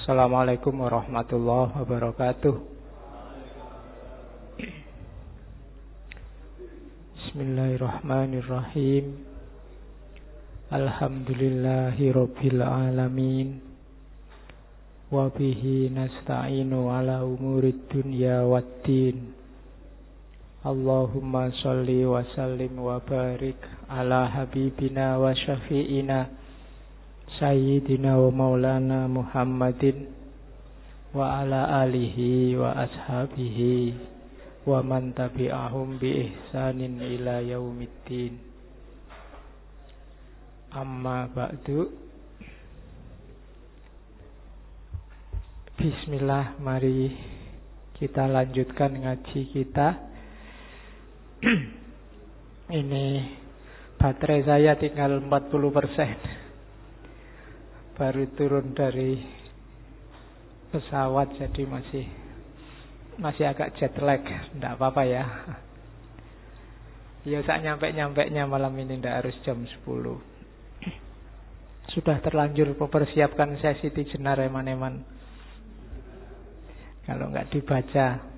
Assalamualaikum warahmatullahi wabarakatuh. Bismillahirrahmanirrahim. Alhamdulillahi rabbil alamin. Wa bihi nasta'inu ala umurid dunya waddin. Allahumma sholli wa sallim wa barik ala habibina wa syafi'ina Sayyidina wa maulana Muhammadin wa ala alihi wa ashabihi wa man tabi'ahum bi ihsanin ila yaumiddin. Amma ba'du. Bismillah, mari kita lanjutkan ngaji kita. Ini baterai saya tinggal 40%. Baru turun dari pesawat, jadi masih agak jet lag. Tidak apa-apa ya. Ya saat nyampe-nya malam ini, tidak harus jam 10. Sudah terlanjur mempersiapkan sesi tijenar eman-eman. Kalau nggak dibaca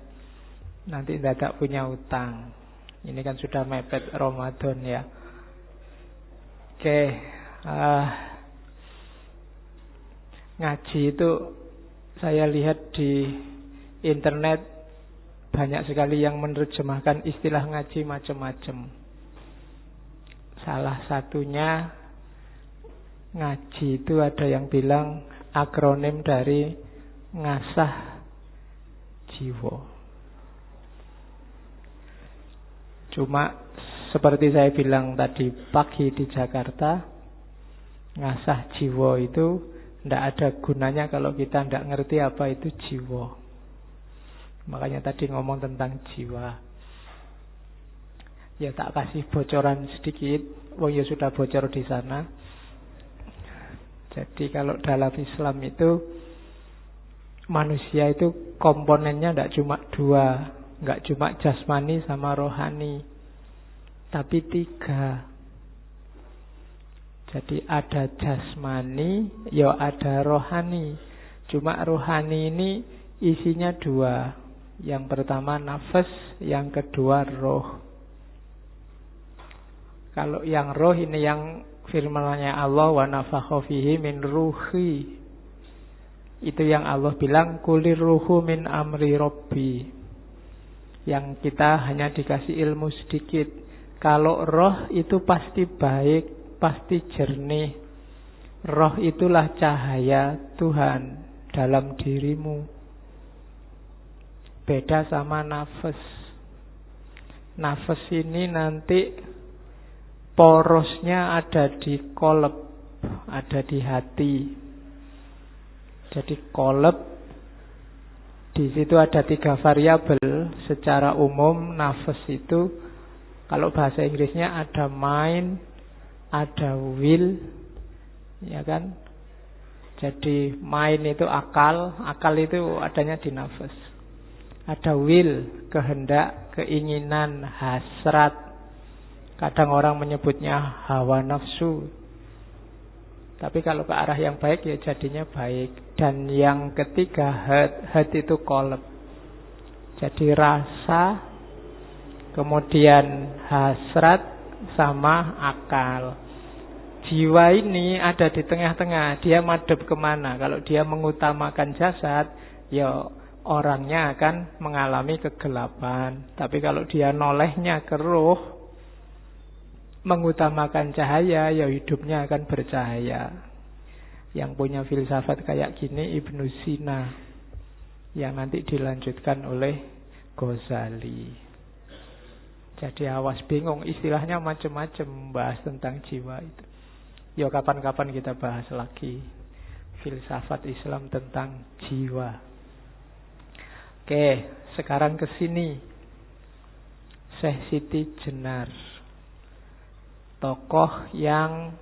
nanti tidak punya utang. Ini kan sudah mepet Ramadan ya. Oke, ngaji itu saya lihat di internet banyak sekali yang menerjemahkan istilah ngaji macam-macam. Salah satunya ngaji itu ada yang bilang akronim dari ngasah jiwa. Cuma seperti saya bilang tadi pagi di Jakarta, ngasah jiwa itu tidak ada gunanya kalau kita tidak ngerti apa itu jiwa. Makanya tadi ngomong tentang jiwa. Ya tak kasih bocoran sedikit. Wong ya sudah bocor di sana. Jadi kalau dalam Islam itu manusia itu komponennya tidak cuma dua, nggak cuma jasmani sama rohani, tapi 3. Jadi ada jasmani, ya ada rohani. Cuma rohani ini isinya 2. Yang pertama nafas, yang kedua roh. Kalau yang roh ini yang firman-Nya Allah, wa nafakha fihi min ruhi. Itu yang Allah bilang kulir ruhu min amri rabbi. Yang kita hanya dikasih ilmu sedikit. Kalau roh itu pasti baik, pasti jernih. Roh itulah cahaya Tuhan dalam dirimu. Beda sama nafas. Nafas ini nanti porosnya ada di kolab, ada di hati. Jadi kolab, di situ ada 3 variabel. Secara umum nafas itu, kalau bahasa Inggrisnya ada mind, ada will, ya kan? Jadi mind itu akal, akal itu adanya di nafas. Ada will, kehendak, keinginan, hasrat. Kadang orang menyebutnya hawa nafsu. Tapi kalau ke arah yang baik ya jadinya baik. Dan yang ketiga had itu kolab. Jadi rasa, kemudian hasrat, sama akal. Jiwa ini ada di tengah-tengah. Dia madhep kemana? Kalau dia mengutamakan jasad, ya orangnya akan mengalami kegelapan. Tapi kalau dia nolehnya ke roh, mengutamakan cahaya, ya hidupnya akan bercahaya. Yang punya filsafat kayak gini Ibnu Sina, yang nanti dilanjutkan oleh Ghazali. Jadi awas bingung, istilahnya macam-macam bahas tentang jiwa itu. Ya kapan-kapan kita bahas lagi filsafat Islam tentang jiwa. Oke, sekarang ke sini. Syekh Siti Jenar, tokoh yang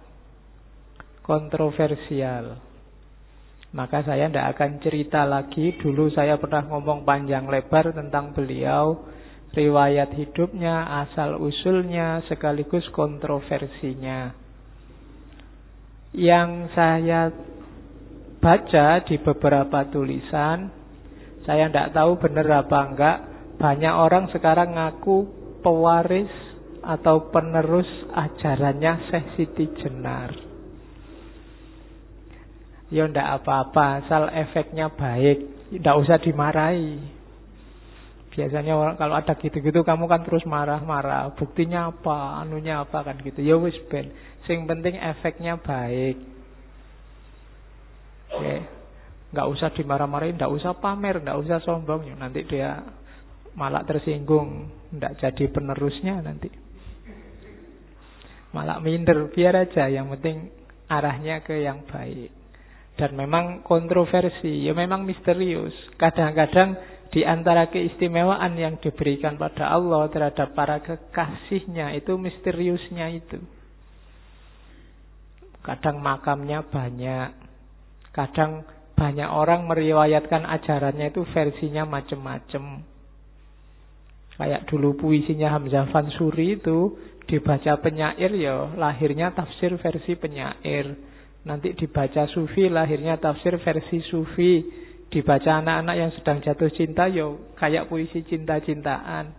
kontroversial. Maka saya tidak akan cerita lagi. Dulu saya pernah ngomong panjang lebar tentang beliau, riwayat hidupnya, asal-usulnya, sekaligus kontroversinya. Yang saya baca di beberapa tulisan, saya tidak tahu benar apa enggak, banyak orang sekarang ngaku pewaris atau penerus ajarannya Syekh Siti Jenar. Ya ndak apa-apa, asal efeknya baik, ndak usah dimarahi. Biasanya kalau ada gitu-gitu kamu kan terus marah-marah. Buktinya apa, anunya apa kan gitu. Ya wis ben, sing penting efeknya baik. Oke. Nggak usah dimarah-marahin, nggak usah pamer, nggak usah sombong. Nanti dia malah tersinggung, nggak jadi penerusnya nanti. Malah minder, biar aja. Yang penting arahnya ke yang baik. Dan memang kontroversi, ya memang misterius. Kadang-kadang di antara keistimewaan yang diberikan pada Allah terhadap para kekasihnya itu misteriusnya itu. Kadang makamnya banyak, kadang banyak orang meriwayatkan ajarannya itu versinya macam-macam. Kayak dulu puisinya Hamzah Fansuri itu dibaca penyair, ya lahirnya tafsir versi penyair. Nanti dibaca sufi, lahirnya tafsir versi sufi. Dibaca anak-anak yang sedang jatuh cinta, yo kayak puisi cinta-cintaan.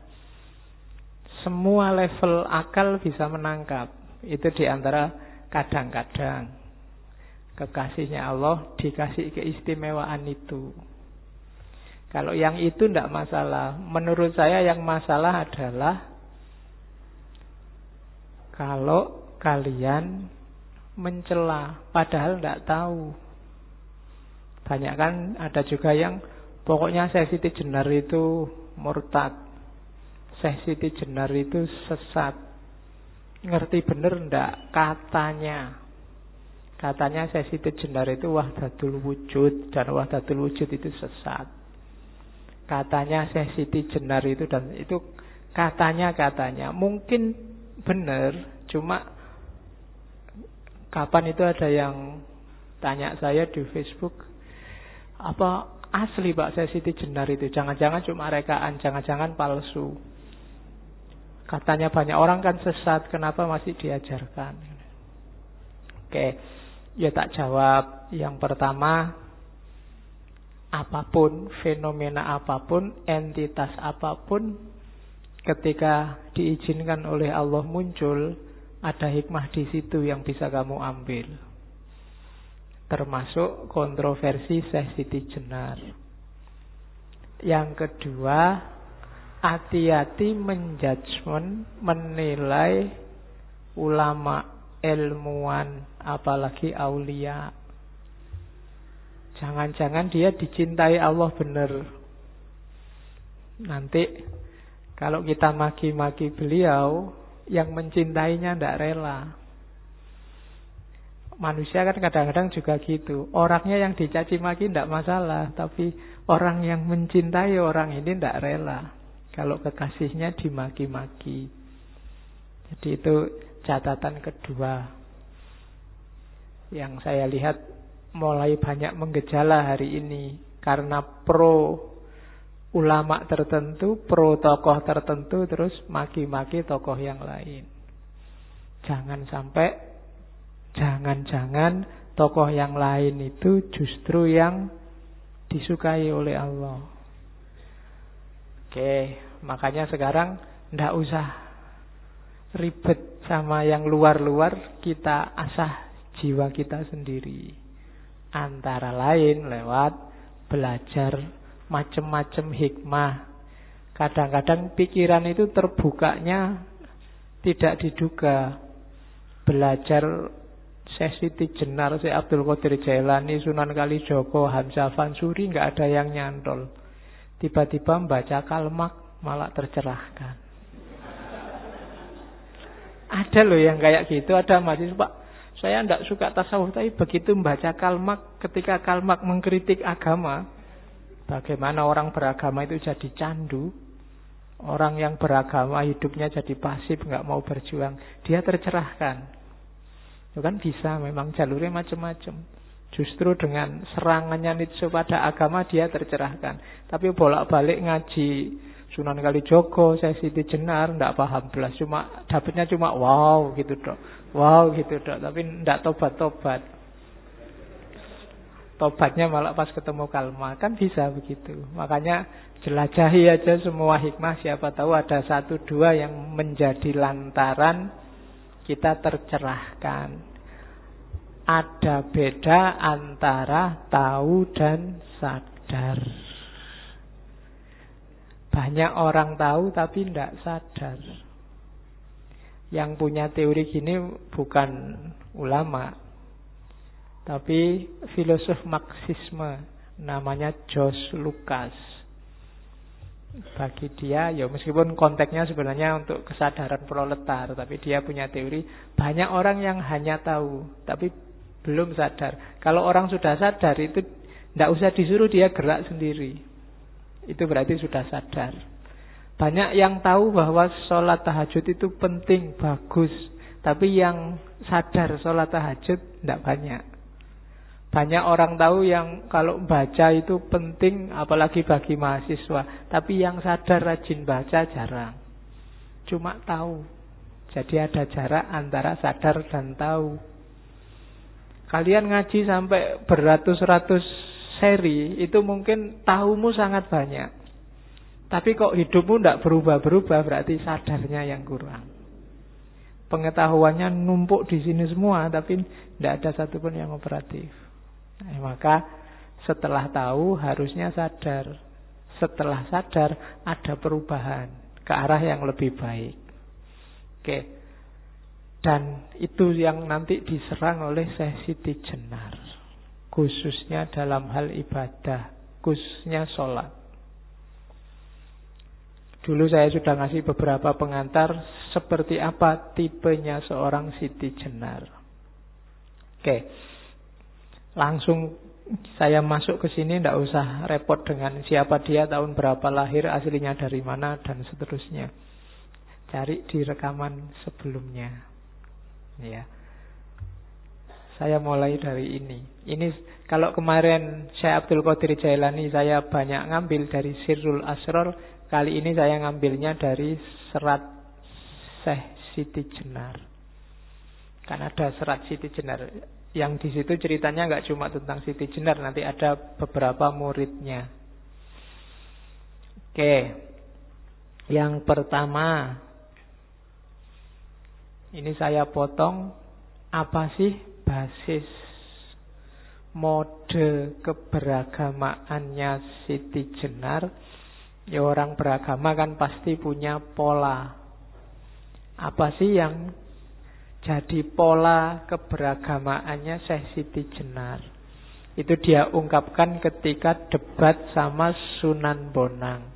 Semua level akal bisa menangkap. Itu diantara kadang-kadang kekasihnya Allah dikasih keistimewaan itu. Kalau yang itu tidak masalah. Menurut saya yang masalah adalah kalau kalian mencela padahal tidak tahu. Banyak kan ada juga yang pokoknya Syekh Siti Jenar itu murtad, Syekh Siti Jenar itu sesat. Ngerti bener ndak? Katanya Syekh Siti Jenar itu wahdatul wujud, dan wahdatul wujud itu sesat. Katanya Syekh Siti Jenar itu, dan itu katanya mungkin benar, cuma kapan itu ada yang tanya saya di Facebook, apa asli Pak Syekh Siti Jenar itu? Jangan-jangan cuma rekaan, jangan-jangan palsu. Katanya banyak orang kan sesat, kenapa masih diajarkan? Oke, ya tak jawab. Yang pertama, apapun, fenomena apapun, entitas apapun, ketika diizinkan oleh Allah muncul, ada hikmah di situ yang bisa kamu ambil. Termasuk kontroversi Syekh Siti Jenar. Yang kedua, hati-hati menjudgment, menilai ulama, ilmuwan, apalagi aulia. Jangan-jangan dia dicintai Allah benar. Nanti kalau kita maki-maki beliau, yang mencintainya tidak rela. Manusia kan kadang-kadang juga gitu. Orangnya yang dicaci maki tidak masalah, tapi orang yang mencintai orang ini tidak rela kalau kekasihnya dimaki-maki. Jadi itu catatan kedua yang saya lihat mulai banyak menggejala hari ini. Karena pro ulama tertentu, pro tokoh tertentu, terus maki-maki tokoh yang lain. Jangan-jangan tokoh yang lain itu justru yang disukai oleh Allah. Oke, makanya sekarang ndak usah ribet sama yang luar-luar, kita asah jiwa kita sendiri. Antara lain lewat belajar macam-macam hikmah. Kadang-kadang pikiran itu terbukanya tidak diduga. Belajar Syekh Siti Jenar, Syekh Abdul Qadir Jailani, Sunan Kalijogo, Hamzah Fansuri, nggak ada yang nyantol. Tiba-tiba membaca kalmak malah tercerahkan. Ada loh yang kayak gitu, ada mahasiswa, Pak, saya tidak suka tasawuf, tapi begitu membaca kalmak, ketika kalmak mengkritik agama, bagaimana orang beragama itu jadi candu, orang yang beragama hidupnya jadi pasif, nggak mau berjuang, dia tercerahkan. Itu kan bisa, memang jalurnya macam-macam. Justru dengan serangannya Nietzsche pada agama dia tercerahkan. Tapi bolak-balik ngaji Sunan Kalijogo, Syekh Siti Jenar, tidak paham belas, cuma dapatnya cuma wow gitu dok, tapi tidak tobat-tobat. tobatnya malah pas ketemu kalma. Kan bisa begitu. Makanya jelajahi aja semua hikmah. Siapa tahu ada 1, 2 yang menjadi lantaran kita tercerahkan. Ada beda antara tahu dan sadar. Banyak orang tahu tapi tidak sadar. Yang punya teori gini bukan ulama, tapi filosof Marxisme, namanya George Lucas. Bagi dia, ya meskipun konteksnya sebenarnya untuk kesadaran proletar, tapi dia punya teori, banyak orang yang hanya tahu, tapi belum sadar. Kalau orang sudah sadar, itu tidak usah disuruh, dia gerak sendiri. Itu berarti sudah sadar. Banyak yang tahu bahwa sholat tahajud itu penting, bagus, tapi yang sadar sholat tahajud tidak banyak. Banyak orang tahu yang kalau baca itu penting, apalagi bagi mahasiswa, tapi yang sadar rajin baca jarang. Cuma tahu. Jadi ada jarak antara sadar dan tahu. Kalian ngaji sampai beratus-ratus seri, itu mungkin tahumu sangat banyak. Tapi kok hidupmu tidak berubah-berubah, berarti sadarnya yang kurang. Pengetahuannya numpuk di sini semua, tapi tidak ada satupun yang operatif. Maka setelah tahu harusnya sadar. Setelah sadar ada perubahan ke arah yang lebih baik. Oke. Dan itu yang nanti diserang oleh Syekh Siti Jenar, khususnya dalam hal ibadah, khususnya sholat. Dulu saya sudah ngasih beberapa pengantar seperti apa tipenya seorang Siti Jenar. Oke. Langsung saya masuk ke sini, tidak usah repot dengan siapa dia, tahun berapa lahir, aslinya dari mana, dan seterusnya. Cari di rekaman sebelumnya. Ya. Saya mulai dari ini. Ini kalau kemarin Syekh Abdul Qadir Jailani saya banyak ngambil dari Sirrul Asrar, kali ini saya ngambilnya dari serat Syekh Siti Jenar. Kan ada serat Siti Jenar. Yang di situ ceritanya nggak cuma tentang Siti Jenar, nanti ada beberapa muridnya. Oke. Yang pertama, ini saya potong, apa sih basis mode keberagamaannya Siti Jenar? Ya orang beragama kan pasti punya pola. Apa sih yang jadi pola keberagamaannya Syekh Siti Jenar? Itu dia ungkapkan ketika debat sama Sunan Bonang.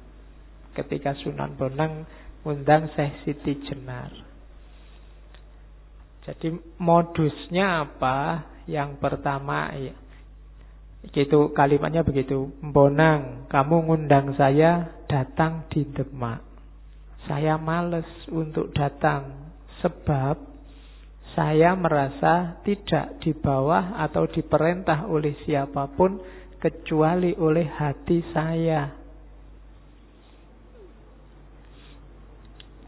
Ketika Sunan Bonang undang Syekh Siti Jenar. Jadi modusnya apa? Yang pertama, ya, itu kalimatnya begitu. Bonang, kamu ngundang saya datang di Demak. Saya males untuk datang sebab saya merasa tidak di bawah atau diperintah oleh siapapun kecuali oleh hati saya.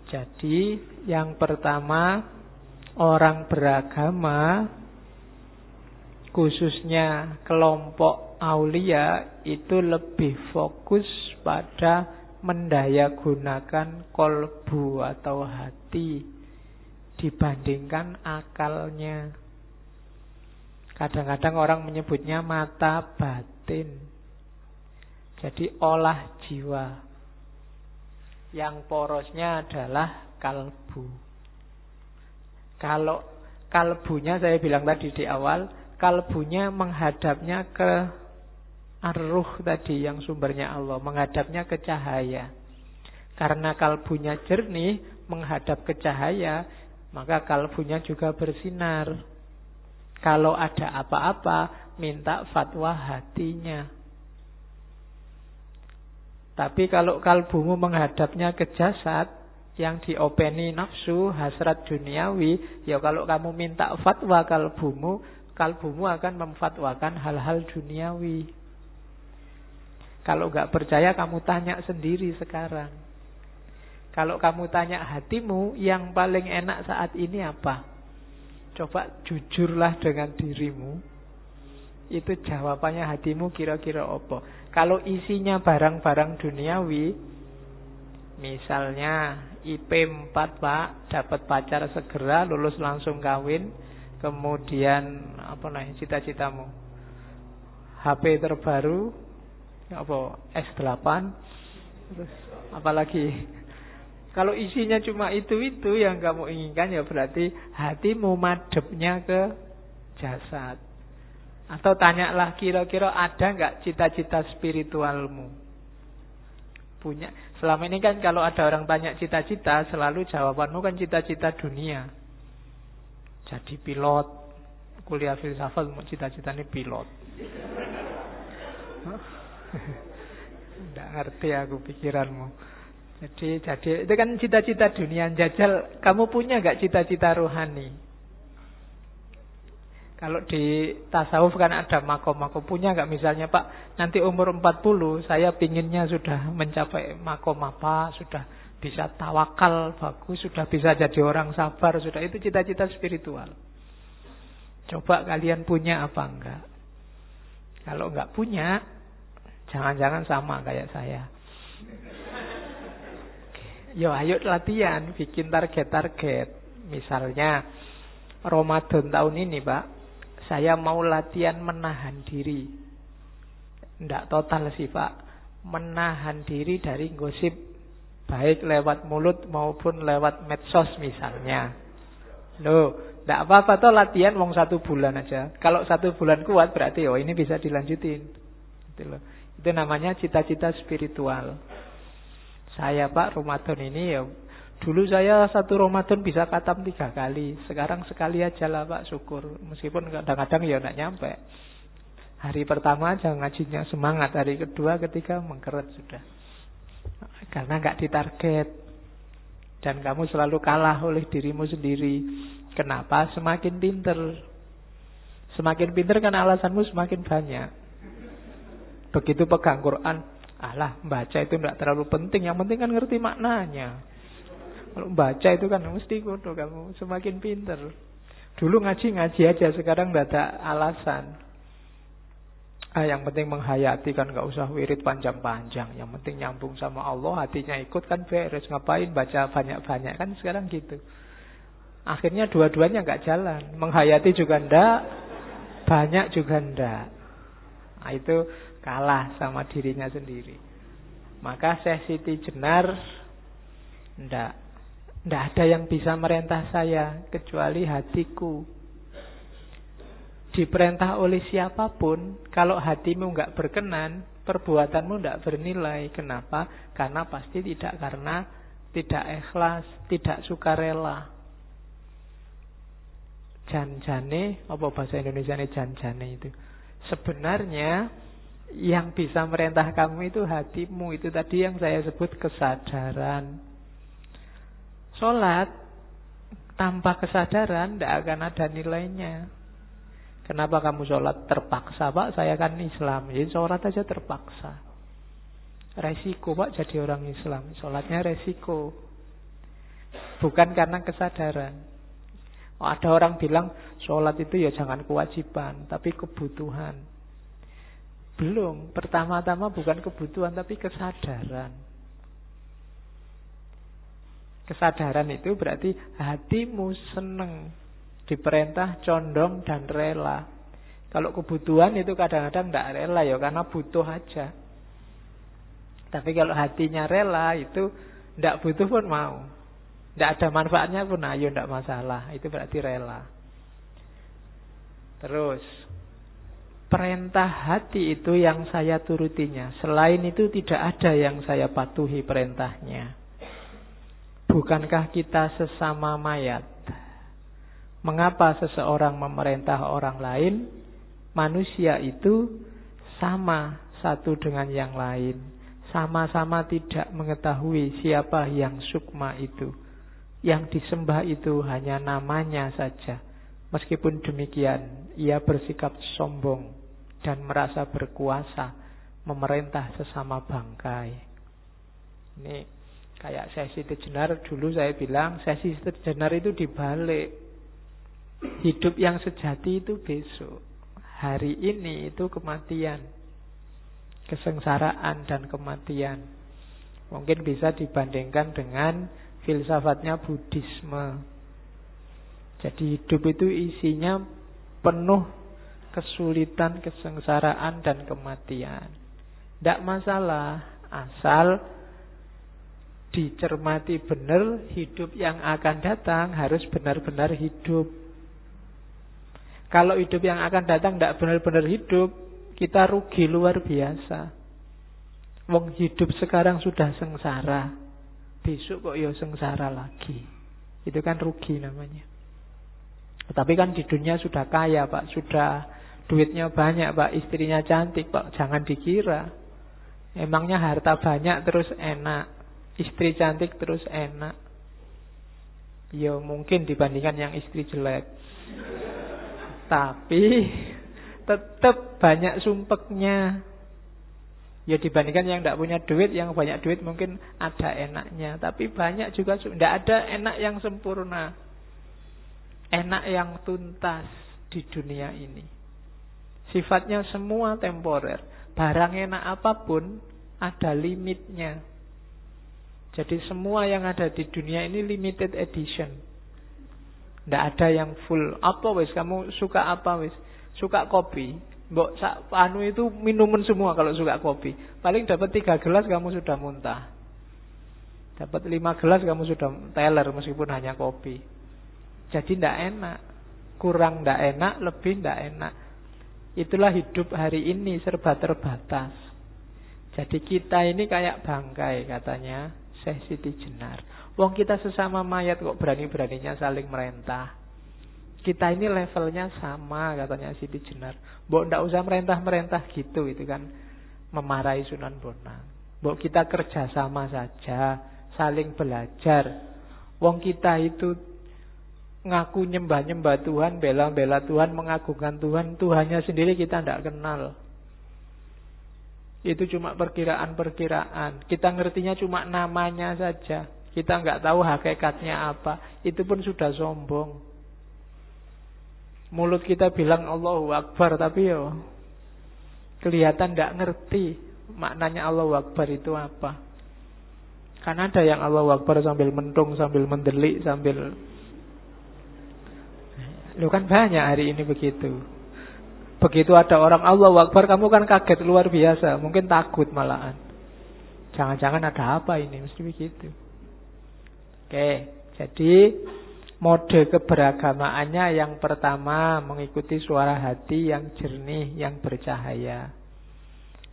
Jadi yang pertama, orang beragama, khususnya kelompok aulia, itu lebih fokus pada mendayagunakan kolbu atau hati dibandingkan akalnya. Kadang-kadang orang menyebutnya mata batin. Jadi olah jiwa. Yang porosnya adalah kalbu. Kalau kalbunya, saya bilang tadi di awal, kalbunya menghadapnya ke ar-ruh tadi yang sumbernya Allah, menghadapnya ke cahaya. Karena kalbunya jernih, menghadap ke cahaya, maka kalbunya juga bersinar. Kalau ada apa-apa, minta fatwa hatinya. Tapi kalau kalbumu menghadapnya ke jasad, yang diopeni nafsu, hasrat duniawi, ya kalau kamu minta fatwa kalbumu, kalbumu akan memfatwakan hal-hal duniawi. Kalau nggak percaya, kamu tanya sendiri sekarang. Kalau kamu tanya hatimu, yang paling enak saat ini apa? Coba jujurlah dengan dirimu. Itu jawabannya hatimu kira-kira apa? Kalau isinya barang-barang duniawi, misalnya IP 4 Pak, dapat pacar segera, lulus langsung kawin, kemudian apa namanya cita-citamu? HP terbaru, apa S8, terus apalagi? Kalau isinya cuma itu yang kamu inginkan, ya berarti hatimu madepnya ke jasad. Atau tanyalah kira-kira ada nggak cita-cita spiritualmu? Punya. Selama ini kan kalau ada orang tanya cita-cita, selalu jawabanmu kan cita-cita dunia. Jadi pilot, kuliah filsafat, cita-citanya pilot. Nggak ngerti aku pikiranmu. Jadi itu kan cita-cita dunia. Jajal, kamu punya nggak cita-cita rohani? Kalau di tasawuf kan ada makom-makom. Punya nggak misalnya Pak, nanti umur 40 saya pinginnya sudah mencapai makom apa, sudah bisa tawakal bagus, sudah bisa jadi orang sabar, sudah. Itu cita-cita spiritual. Coba kalian punya apa enggak? Kalau enggak punya, jangan-jangan sama kayak saya. Yo ayo latihan, bikin target-target. Misalnya Ramadan tahun ini Pak, saya mau latihan menahan diri. Tidak total sih Pak, menahan diri dari gosip, baik lewat mulut maupun lewat medsos misalnya. Loh, tidak apa-apa toh latihan wong 1 bulan aja. Kalau 1 bulan kuat berarti ini bisa dilanjutin. Itu namanya cita-cita spiritual. Saya Pak Ramadan ini dulu saya 1 Ramadan bisa khatam 3 kali. Sekarang sekali aja lah Pak, syukur. Meskipun kadang-kadang tidak nyampe. Hari pertama aja ngajinya semangat, hari kedua, ketiga mengkeret sudah. Karena nggak ditarget. Dan kamu selalu kalah oleh dirimu sendiri. Kenapa? Semakin pinter. Semakin pinter kan alasanmu semakin banyak. Begitu pegang Quran, alah baca itu tidak terlalu penting. Yang penting kan ngerti maknanya. Kalau baca itu kan mesti kudu kamu semakin pinter. Dulu ngaji aja, sekarang tidak ada alasan. Yang penting menghayati kan, gak usah wirid panjang-panjang. Yang penting nyambung sama Allah, hatinya ikut kan beres. Ngapain baca banyak-banyak kan sekarang gitu. Akhirnya dua-duanya gak jalan. Menghayati juga ndak, banyak juga ndak. Itu kalah sama dirinya sendiri. Maka Syekh Siti Jenar ndak ada yang bisa merintah saya kecuali hatiku. Diperintah oleh siapapun, kalau hatimu nggak berkenan, perbuatanmu nggak bernilai. Kenapa? Karena pasti tidak ikhlas, tidak sukarela. Janjane, apa bahasa Indonesia ini janjane itu? Sebenarnya yang bisa merintah kamu itu hatimu. Itu tadi yang saya sebut kesadaran. Sholat tanpa kesadaran tidak akan ada nilainya. Kenapa kamu sholat terpaksa Pak? Saya kan Islam, jadi sholat aja terpaksa. Resiko Pak jadi orang Islam, sholatnya resiko. Bukan karena kesadaran. Ada orang bilang sholat itu ya jangan kewajiban, tapi kebutuhan. Belum, pertama-tama bukan kebutuhan tapi kesadaran. Kesadaran itu berarti hatimu seneng, diperintah, condong, dan rela. Kalau kebutuhan itu kadang-kadang tidak rela ya, karena butuh aja. Tapi kalau hatinya rela itu tidak butuh pun mau. Tidak ada manfaatnya pun ayo tidak masalah. Itu berarti rela. Terus perintah hati itu yang saya turutinya. Selain itu tidak ada yang saya patuhi perintahnya. Bukankah kita sesama mayat? Mengapa seseorang memerintah orang lain? Manusia itu sama satu dengan yang lain. Sama-sama tidak mengetahui siapa yang sukma itu. Yang disembah itu hanya namanya saja. Meskipun demikian, ia bersikap sombong dan merasa berkuasa memerintah sesama bangkai. Ini kayak Syekh Siti Jenar, dulu saya bilang Syekh Siti Jenar itu dibalik. Hidup yang sejati itu besok. hari ini itu kematian, kesengsaraan dan kematian. Mungkin bisa dibandingkan dengan filsafatnya Buddhisme. Jadi hidup itu isinya penuh kesulitan, kesengsaraan dan kematian. Tidak masalah, asal dicermati benar, hidup yang akan datang harus benar-benar hidup. Kalau hidup yang akan datang tidak benar-benar hidup, kita rugi luar biasa. Wong hidup sekarang sudah sengsara, besok kok ya sengsara lagi. Itu kan rugi namanya. Tapi kan di dunia sudah kaya Pak, sudah duitnya banyak Pak, istrinya cantik Pak, jangan dikira. Emangnya harta banyak terus enak, istri cantik terus enak? Ya mungkin dibandingkan yang istri jelek. Tapi tetap banyak sumpeknya. Ya dibandingkan yang tidak punya duit, yang banyak duit mungkin ada enaknya. Tapi banyak juga, tidak ada enak yang sempurna, enak yang tuntas di dunia ini. Sifatnya semua temporer. Barang enak apapun ada limitnya. Jadi semua yang ada di dunia ini limited edition. Tidak ada yang full. Apa wis, kamu suka apa wis? Suka kopi, mbok sak anu itu minuman semua kalau suka kopi. Paling dapat 3 gelas kamu sudah muntah. Dapat 5 gelas kamu sudah teler meskipun hanya kopi. Jadi tidak enak. Kurang tidak enak, lebih tidak enak. Itulah hidup hari ini, serba terbatas. Jadi kita ini kayak bangkai katanya Syekh Siti Jenar. Wong kita sesama mayat kok berani-beraninya saling merentah. Kita ini levelnya sama katanya Siti Jenar. Mbok ndak usah merentah-merentah gitu, itu kan memarahi Sunan Bonang. Mbok kita kerja sama saja, saling belajar. Wong kita itu ngaku nyembah-nyembah Tuhan, bela-bela Tuhan, mengagungkan Tuhan, Tuhannya sendiri kita tidak kenal. Itu cuma perkiraan-perkiraan. Kita ngertinya cuma namanya saja. Kita nggak tahu hakikatnya apa. Itu pun sudah sombong. Mulut kita bilang Allahu Akbar, tapi yo kelihatan tidak ngerti maknanya Allahu Akbar itu apa. Karena ada yang Allahu Akbar sambil mentung, sambil mendelik, sambil... Lu kan banyak hari ini begitu. Begitu ada orang Allahu Akbar, kamu kan kaget luar biasa. Mungkin takut malahan. Jangan-jangan ada apa ini, mesti begitu. Oke, jadi mode keberagamaannya yang pertama mengikuti suara hati yang jernih, yang bercahaya.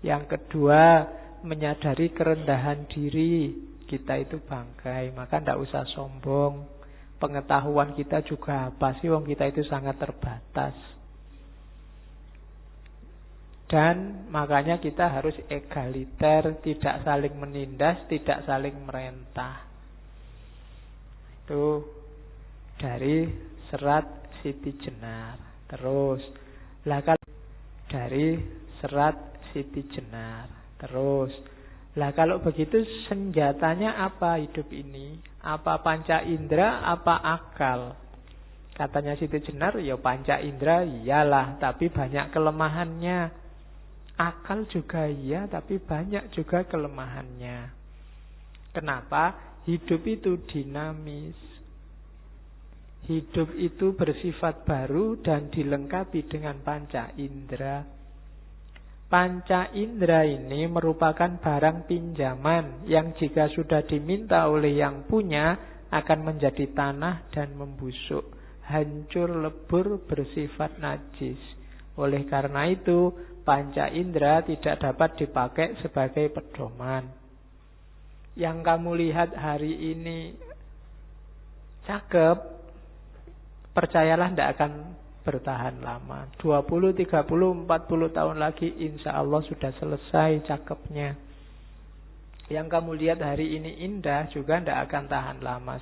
Yang kedua menyadari kerendahan diri, kita itu bangkai, maka tidak usah sombong. Pengetahuan kita juga apa sih, wong kita itu sangat terbatas. Dan makanya kita harus egaliter, tidak saling menindas, tidak saling merentah. Itu dari serat Siti Jenar. Terus dari serat Siti Jenar. Lah kalau begitu senjatanya apa hidup ini? Apa panca indera, apa akal? Katanya Siti Jenar, ya panca indera iyalah, tapi banyak kelemahannya. Akal juga iya, tapi banyak juga kelemahannya. Kenapa? Hidup itu dinamis. Hidup itu bersifat baru dan dilengkapi dengan panca indera. Panca indera ini merupakan barang pinjaman yang jika sudah diminta oleh yang punya akan menjadi tanah dan membusuk, hancur lebur, bersifat najis. Oleh karena itu, panca indera tidak dapat dipakai sebagai pedoman. Yang kamu lihat hari ini cakep, percayalah tidak akan bertahan lama. 20, 30, 40 tahun lagi insya Allah sudah selesai cakepnya. Yang kamu lihat hari ini indah juga tidak akan tahan lama.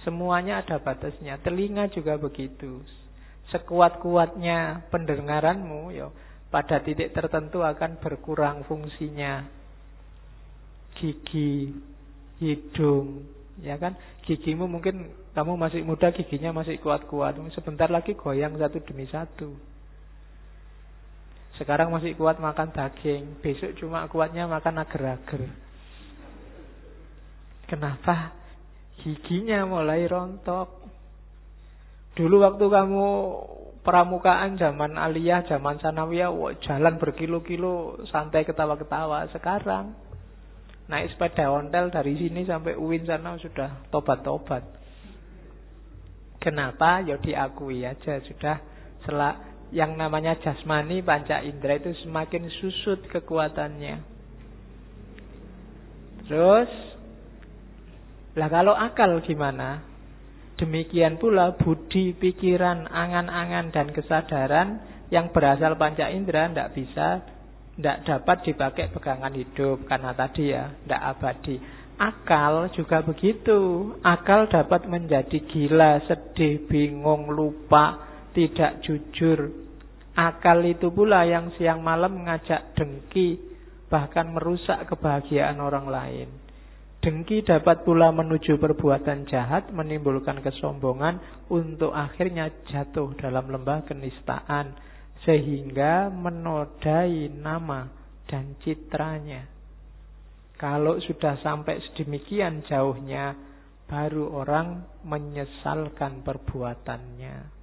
Semuanya ada batasnya. Telinga juga begitu. Sekuat-kuatnya pendengaranmu, ya, pada titik tertentu akan berkurang fungsinya. Gigi, hidung, ya kan? Gigimu mungkin kamu masih muda, giginya masih kuat-kuat. Sebentar lagi goyang satu demi satu. Sekarang masih kuat makan daging, besok cuma kuatnya makan agar-agar. Kenapa? Giginya mulai rontok. Dulu waktu kamu pramukaan zaman aliyah, zaman sanawiyah, jalan berkilo-kilo santai ketawa-ketawa. Sekarang naik sepeda ontel dari sini sampai UIN sana sudah tobat-tobat. Kenapa? Ya diakui aja sudah yang namanya jasmani panca indera itu semakin susut kekuatannya. Terus lah kalau akal gimana? Demikian pula budi, pikiran, angan-angan dan kesadaran yang berasal panca indera tidak dapat dipakai pegangan hidup karena tadi ya tidak abadi. Akal juga begitu. Akal dapat menjadi gila, sedih, bingung, lupa, tidak jujur. Akal itu pula yang siang malam mengajak dengki, bahkan merusak kebahagiaan orang lain. Dengki dapat pula menuju perbuatan jahat, menimbulkan kesombongan, untuk akhirnya jatuh dalam lembah kenistaan, sehingga menodai nama dan citranya. Kalau sudah sampai sedemikian jauhnya, baru orang menyesalkan perbuatannya.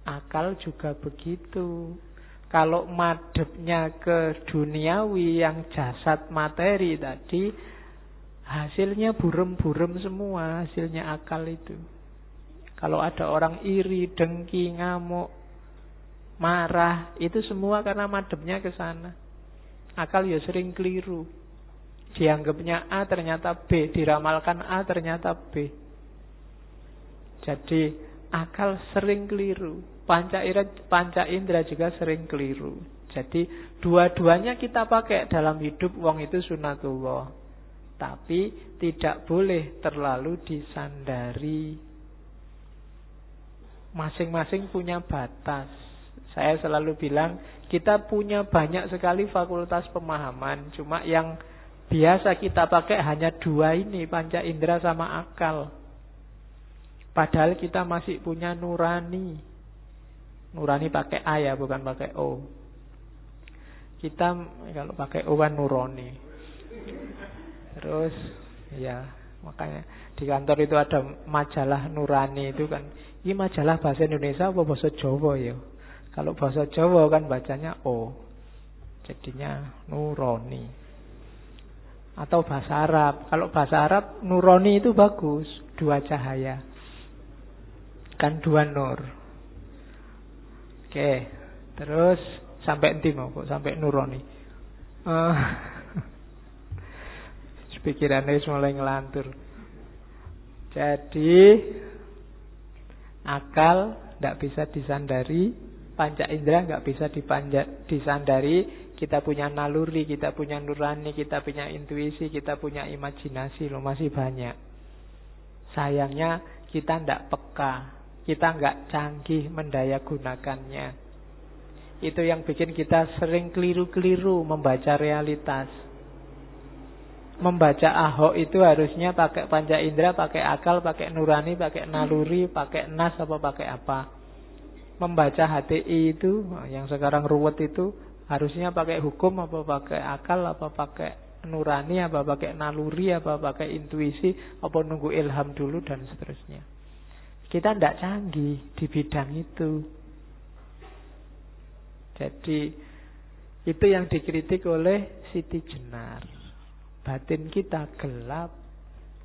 Akal juga begitu. Kalau madepnya ke duniawi yang jasad materi tadi, hasilnya burem-burem semua, hasilnya akal itu. Kalau ada orang iri, dengki, ngamuk, marah, itu semua karena madepnya ke sana. Akal ya sering keliru. Dianggapnya A ternyata B, diramalkan A ternyata B. Jadi akal sering keliru. Panca indera juga sering keliru. Jadi dua-duanya kita pakai dalam hidup, wong itu sunatullah. Tapi tidak boleh terlalu disandari. Masing-masing punya batas. Saya selalu bilang kita punya banyak sekali fakultas pemahaman. Cuma yang biasa kita pakai hanya dua ini, panca indera sama akal. Padahal kita masih punya nurani. Nurani pakai A ya, bukan pakai O. Kita kalau pakai O kan nurani. Terus ya makanya di kantor itu ada majalah nurani itu kan. Ini majalah bahasa Indonesia apa bahasa Jawa ya? Kalau bahasa Jawa kan bacanya O, jadinya nurani. Atau bahasa Arab. Kalau bahasa Arab nurani itu bagus, dua cahaya. Kan dua nur. Oke, terus sampai nanti mau kok sampai nurani. Pikirannya mulai ngelantur. Jadi akal tidak bisa disandari, panca indera nggak bisa disandari. Kita punya naluri, kita punya nurani, kita punya intuisi, kita punya imajinasi, loh masih banyak. Sayangnya kita tidak peka, kita nggak canggih mendaya gunakannya. Itu yang bikin kita sering keliru-keliru membaca realitas. Membaca Ahok itu harusnya pakai panca indera, pakai akal, pakai nurani, pakai naluri, pakai nas apa pakai apa. Membaca HTI itu yang sekarang ruwet itu harusnya pakai hukum apa pakai akal, apa pakai nurani, apa pakai naluri, apa pakai intuisi, apa nunggu ilham dulu dan seterusnya. Kita tidak canggih di bidang itu. Jadi itu yang dikritik oleh Siti Jenar. Batin kita gelap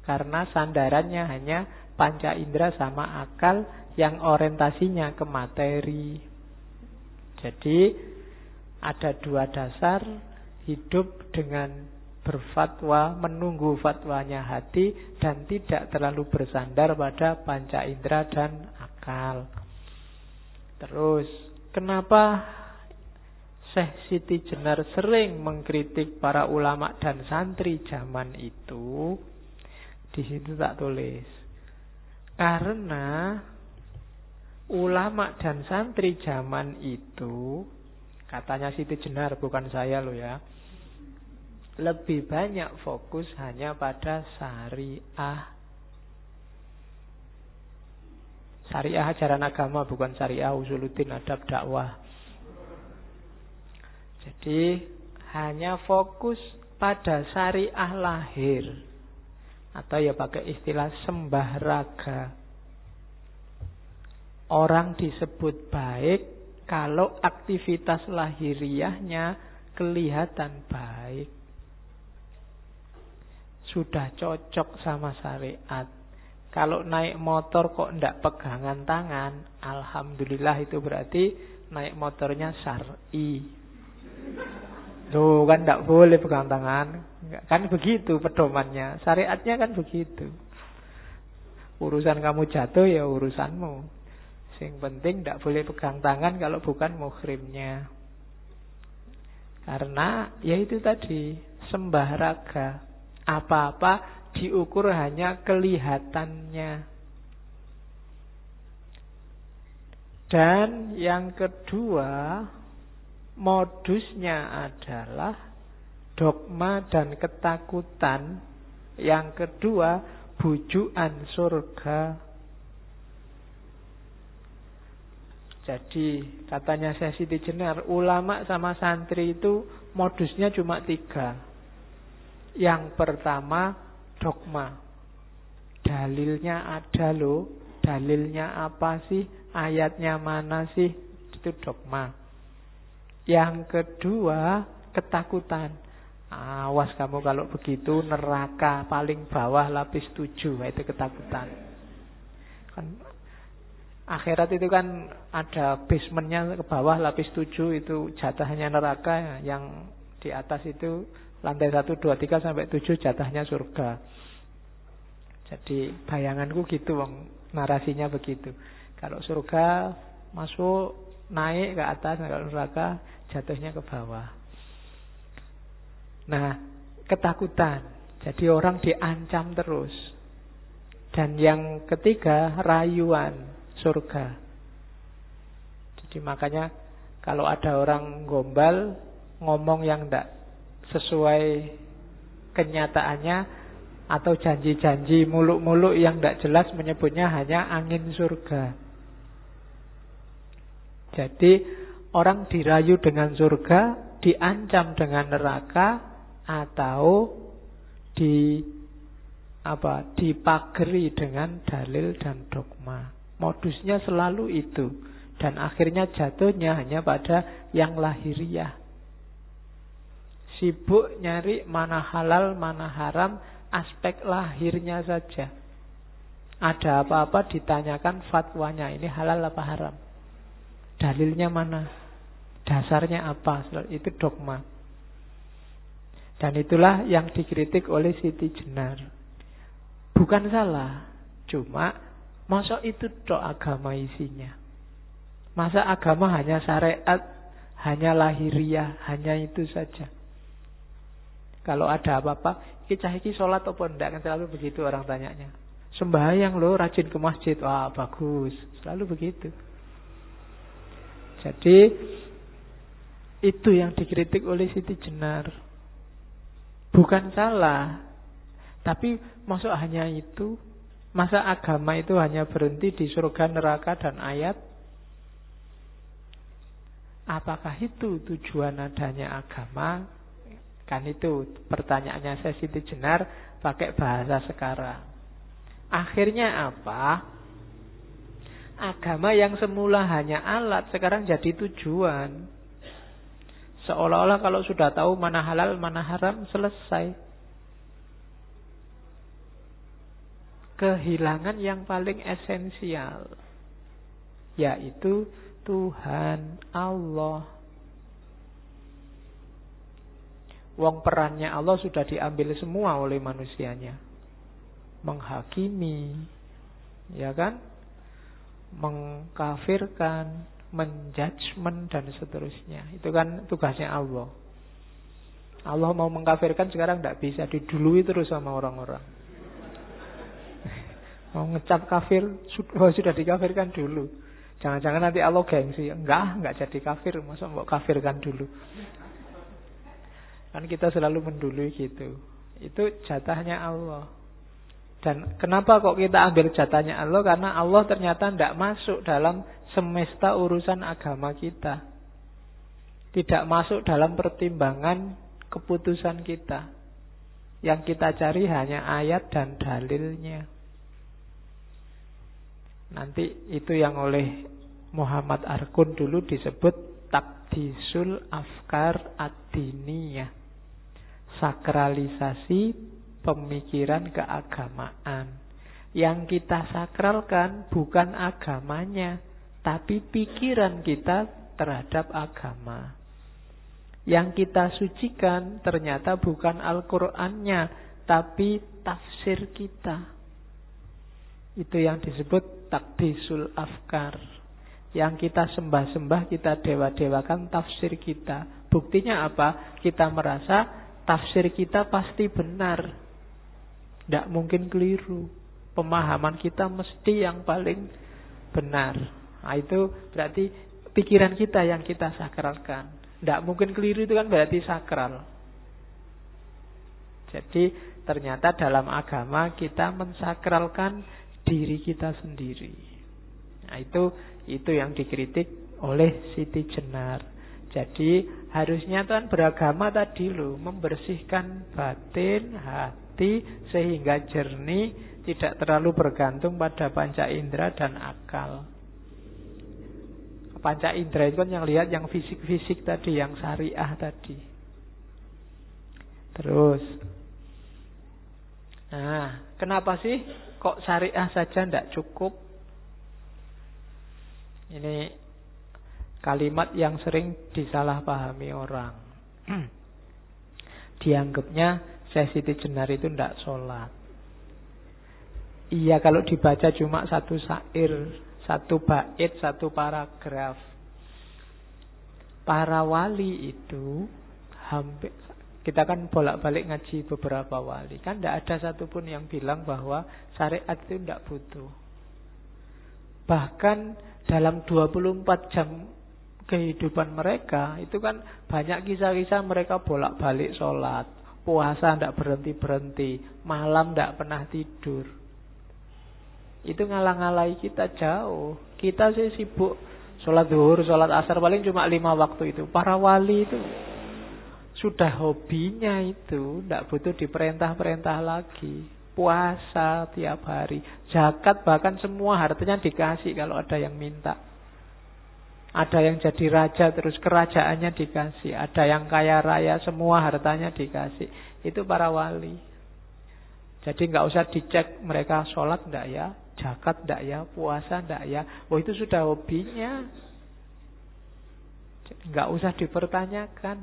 karena sandarannya hanya panca indera sama akal yang orientasinya ke materi. Jadi ada dua dasar hidup dengan berfatwa, menunggu fatwanya hati dan tidak terlalu bersandar pada panca indera dan akal. Terus kenapa Syekh Siti Jenar sering mengkritik para ulama dan santri zaman itu? Di situ tak tulis. Karena ulama dan santri zaman itu, katanya Siti Jenar, bukan saya loh ya, lebih banyak fokus hanya pada syariah. Syariah ajaran agama, bukan syariah usuluddin adab dakwah. Jadi hanya fokus pada syariah lahir, atau ya pakai istilah sembah raga. Orang disebut baik kalau aktivitas lahiriahnya kelihatan baik, sudah cocok sama syariat. Kalau naik motor kok ndak pegangan tangan, alhamdulillah itu berarti naik motornya syar'i. Loh, kan ndak boleh pegang tangan. Kan begitu pedomannya. Syariatnya kan begitu. Urusan kamu jatuh ya urusanmu. Yang penting ndak boleh pegang tangan kalau bukan muhrimnya. Karena ya itu tadi, sembah raga. Apa-apa diukur hanya kelihatannya. Dan yang kedua, modusnya adalah dogma dan ketakutan. Yang kedua, bujukan surga. Jadi katanya Syekh Siti Jenar, ulama sama santri itu modusnya cuma 3. Yang pertama, dogma. Dalilnya ada loh. Dalilnya apa sih? Ayatnya mana sih? Itu dogma. Yang kedua, ketakutan. Awas kamu kalau begitu neraka paling bawah lapis 7. Itu ketakutan. Kan akhirat itu kan ada basementnya ke bawah lapis 7, itu jatahnya neraka. Yang di atas itu lantai 1, 2, 3 sampai 7 jatahnya surga. Jadi bayanganku gitu, narasinya begitu. Kalau surga masuk naik ke atas, kalau neraka jatuhnya ke bawah. Nah, ketakutan. Jadi orang diancam terus. Dan yang ketiga, rayuan surga. Jadi makanya kalau ada orang gombal ngomong yang tidak sesuai kenyataannya, atau janji-janji muluk-muluk yang tidak jelas, menyebutnya hanya angin surga. Jadi orang dirayu dengan surga, diancam dengan neraka, atau dipageri dengan dalil dan dogma. Modusnya selalu itu. Dan akhirnya jatuhnya hanya pada yang lahiriah. Sibuk nyari mana halal, mana haram, aspek lahirnya saja. Ada apa-apa ditanyakan fatwanya, ini halal apa haram, dalilnya mana, dasarnya apa. Itu dogma. Dan itulah yang dikritik oleh Siti Jenar. Bukan salah, cuma masa itu tok agama isinya? Masa agama hanya syariat, hanya lahiriah, hanya itu saja? Kalau ada apa-apa, iki sholat apa enggak, kan selalu begitu orang tanyanya. Sembahyang loh, rajin ke masjid, wah bagus, selalu begitu. Jadi itu yang dikritik oleh Siti Jenar. Bukan salah, tapi masuk hanya itu? Masa agama itu hanya berhenti di surga, neraka, dan ayat? Apakah itu tujuan adanya agama? Kan itu pertanyaannya Syekh Siti Jenar pakai bahasa sekarang. Akhirnya apa? Agama yang semula hanya alat sekarang jadi tujuan. Seolah-olah kalau sudah tahu mana halal, mana haram, selesai. Kehilangan yang paling esensial, yaitu Tuhan Allah. Wong perannya Allah sudah diambil semua oleh manusianya. Menghakimi, ya kan? Mengkafirkan, menjudgment, dan seterusnya. Itu kan tugasnya Allah. Allah mau mengkafirkan sekarang tidak bisa, didului terus sama orang-orang. Mau ngecap kafir, sudah dikafirkan dulu. Jangan-jangan nanti Allah gengsi. Enggak jadi kafir, masa mau kafirkan dulu. Kan kita selalu mendului gitu. Itu jatahnya Allah. Dan kenapa kok kita ambil jatahnya Allah? Karena Allah ternyata tidak masuk dalam semesta urusan agama kita. Tidak masuk dalam pertimbangan keputusan kita. Yang kita cari hanya ayat dan dalilnya. Nanti itu yang oleh Muhammad Arkun dulu disebut takdisul afkar ad-diniyah. Sakralisasi pemikiran keagamaan. Yang kita sakralkan bukan agamanya, tapi pikiran kita terhadap agama. Yang kita sucikan ternyata bukan Al-Qur'annya, tapi tafsir kita. Itu yang disebut takdisul afkar. Yang kita sembah-sembah, kita dewa-dewakan tafsir kita. Buktinya apa? Kita merasa tafsir kita pasti benar. Tidak mungkin keliru. Pemahaman kita mesti yang paling benar. Nah, itu berarti pikiran kita yang kita sakralkan. Tidak mungkin keliru, itu kan berarti sakral. Jadi ternyata dalam agama kita mensakralkan diri kita sendiri. Nah, itu yang dikritik oleh Siti Jenar. Jadi harusnya kan beragama tadi loh, membersihkan batin, hati sehingga jernih, tidak terlalu bergantung pada panca indera dan akal. Panca indera itu kan yang lihat yang fisik-fisik tadi, yang syariah tadi. Terus, nah, kenapa sih kok syariah saja tidak cukup? Ini kalimat yang sering disalahpahami orang. Dianggapnya Syekh Siti Jenar itu tidak sholat. Iya, kalau dibaca cuma satu syair, satu bait, satu paragraf. Para wali itu hampir, kita kan bolak-balik ngaji beberapa wali, kan tidak ada satupun yang bilang bahwa syariat itu tidak butuh. Bahkan dalam 24 jam kehidupan mereka, itu kan banyak kisah-kisah mereka bolak-balik sholat, puasa tidak berhenti-berhenti, malam tidak pernah tidur. Itu ngalang-ngalai kita jauh. Kita sih sibuk sholat zuhur, sholat asar, paling cuma 5 waktu itu. Para wali itu sudah hobinya itu, tidak butuh diperintah-perintah lagi. Puasa tiap hari, zakat, bahkan semua hartanya dikasih kalau ada yang minta. Ada yang jadi raja terus kerajaannya dikasih. Ada yang kaya raya, semua hartanya dikasih. Itu para wali. Jadi nggak usah dicek mereka sholat enggak ya, zakat enggak ya, puasa enggak ya. Oh, itu sudah hobinya. Jadi nggak usah dipertanyakan.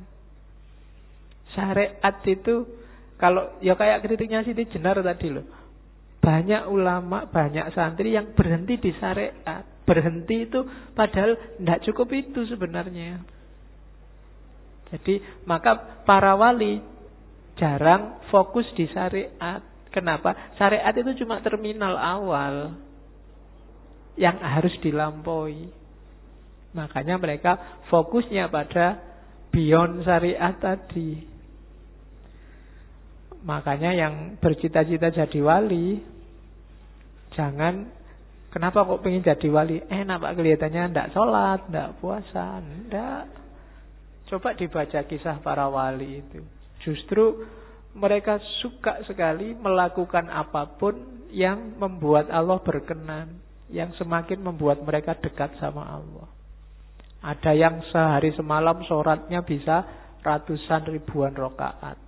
Syariat itu kalau ya kayak kritiknya Siti Jenar tadi loh. Banyak ulama, banyak santri yang berhenti di syariat. Berhenti itu padahal tidak cukup itu sebenarnya. Jadi maka para wali jarang fokus di syariat. Kenapa? Syariat itu cuma terminal awal yang harus dilampaui. Makanya mereka fokusnya pada beyond syariat tadi. Makanya yang bercita-cita jadi wali, jangan, kenapa kok pengen jadi wali? Enak Pak, kelihatannya ndak sholat, ndak puasa, ndak. Coba dibaca kisah para wali itu. Justru mereka suka sekali melakukan apapun yang membuat Allah berkenan, yang semakin membuat mereka dekat sama Allah. Ada yang sehari semalam sholatnya bisa ratusan ribuan rakaat.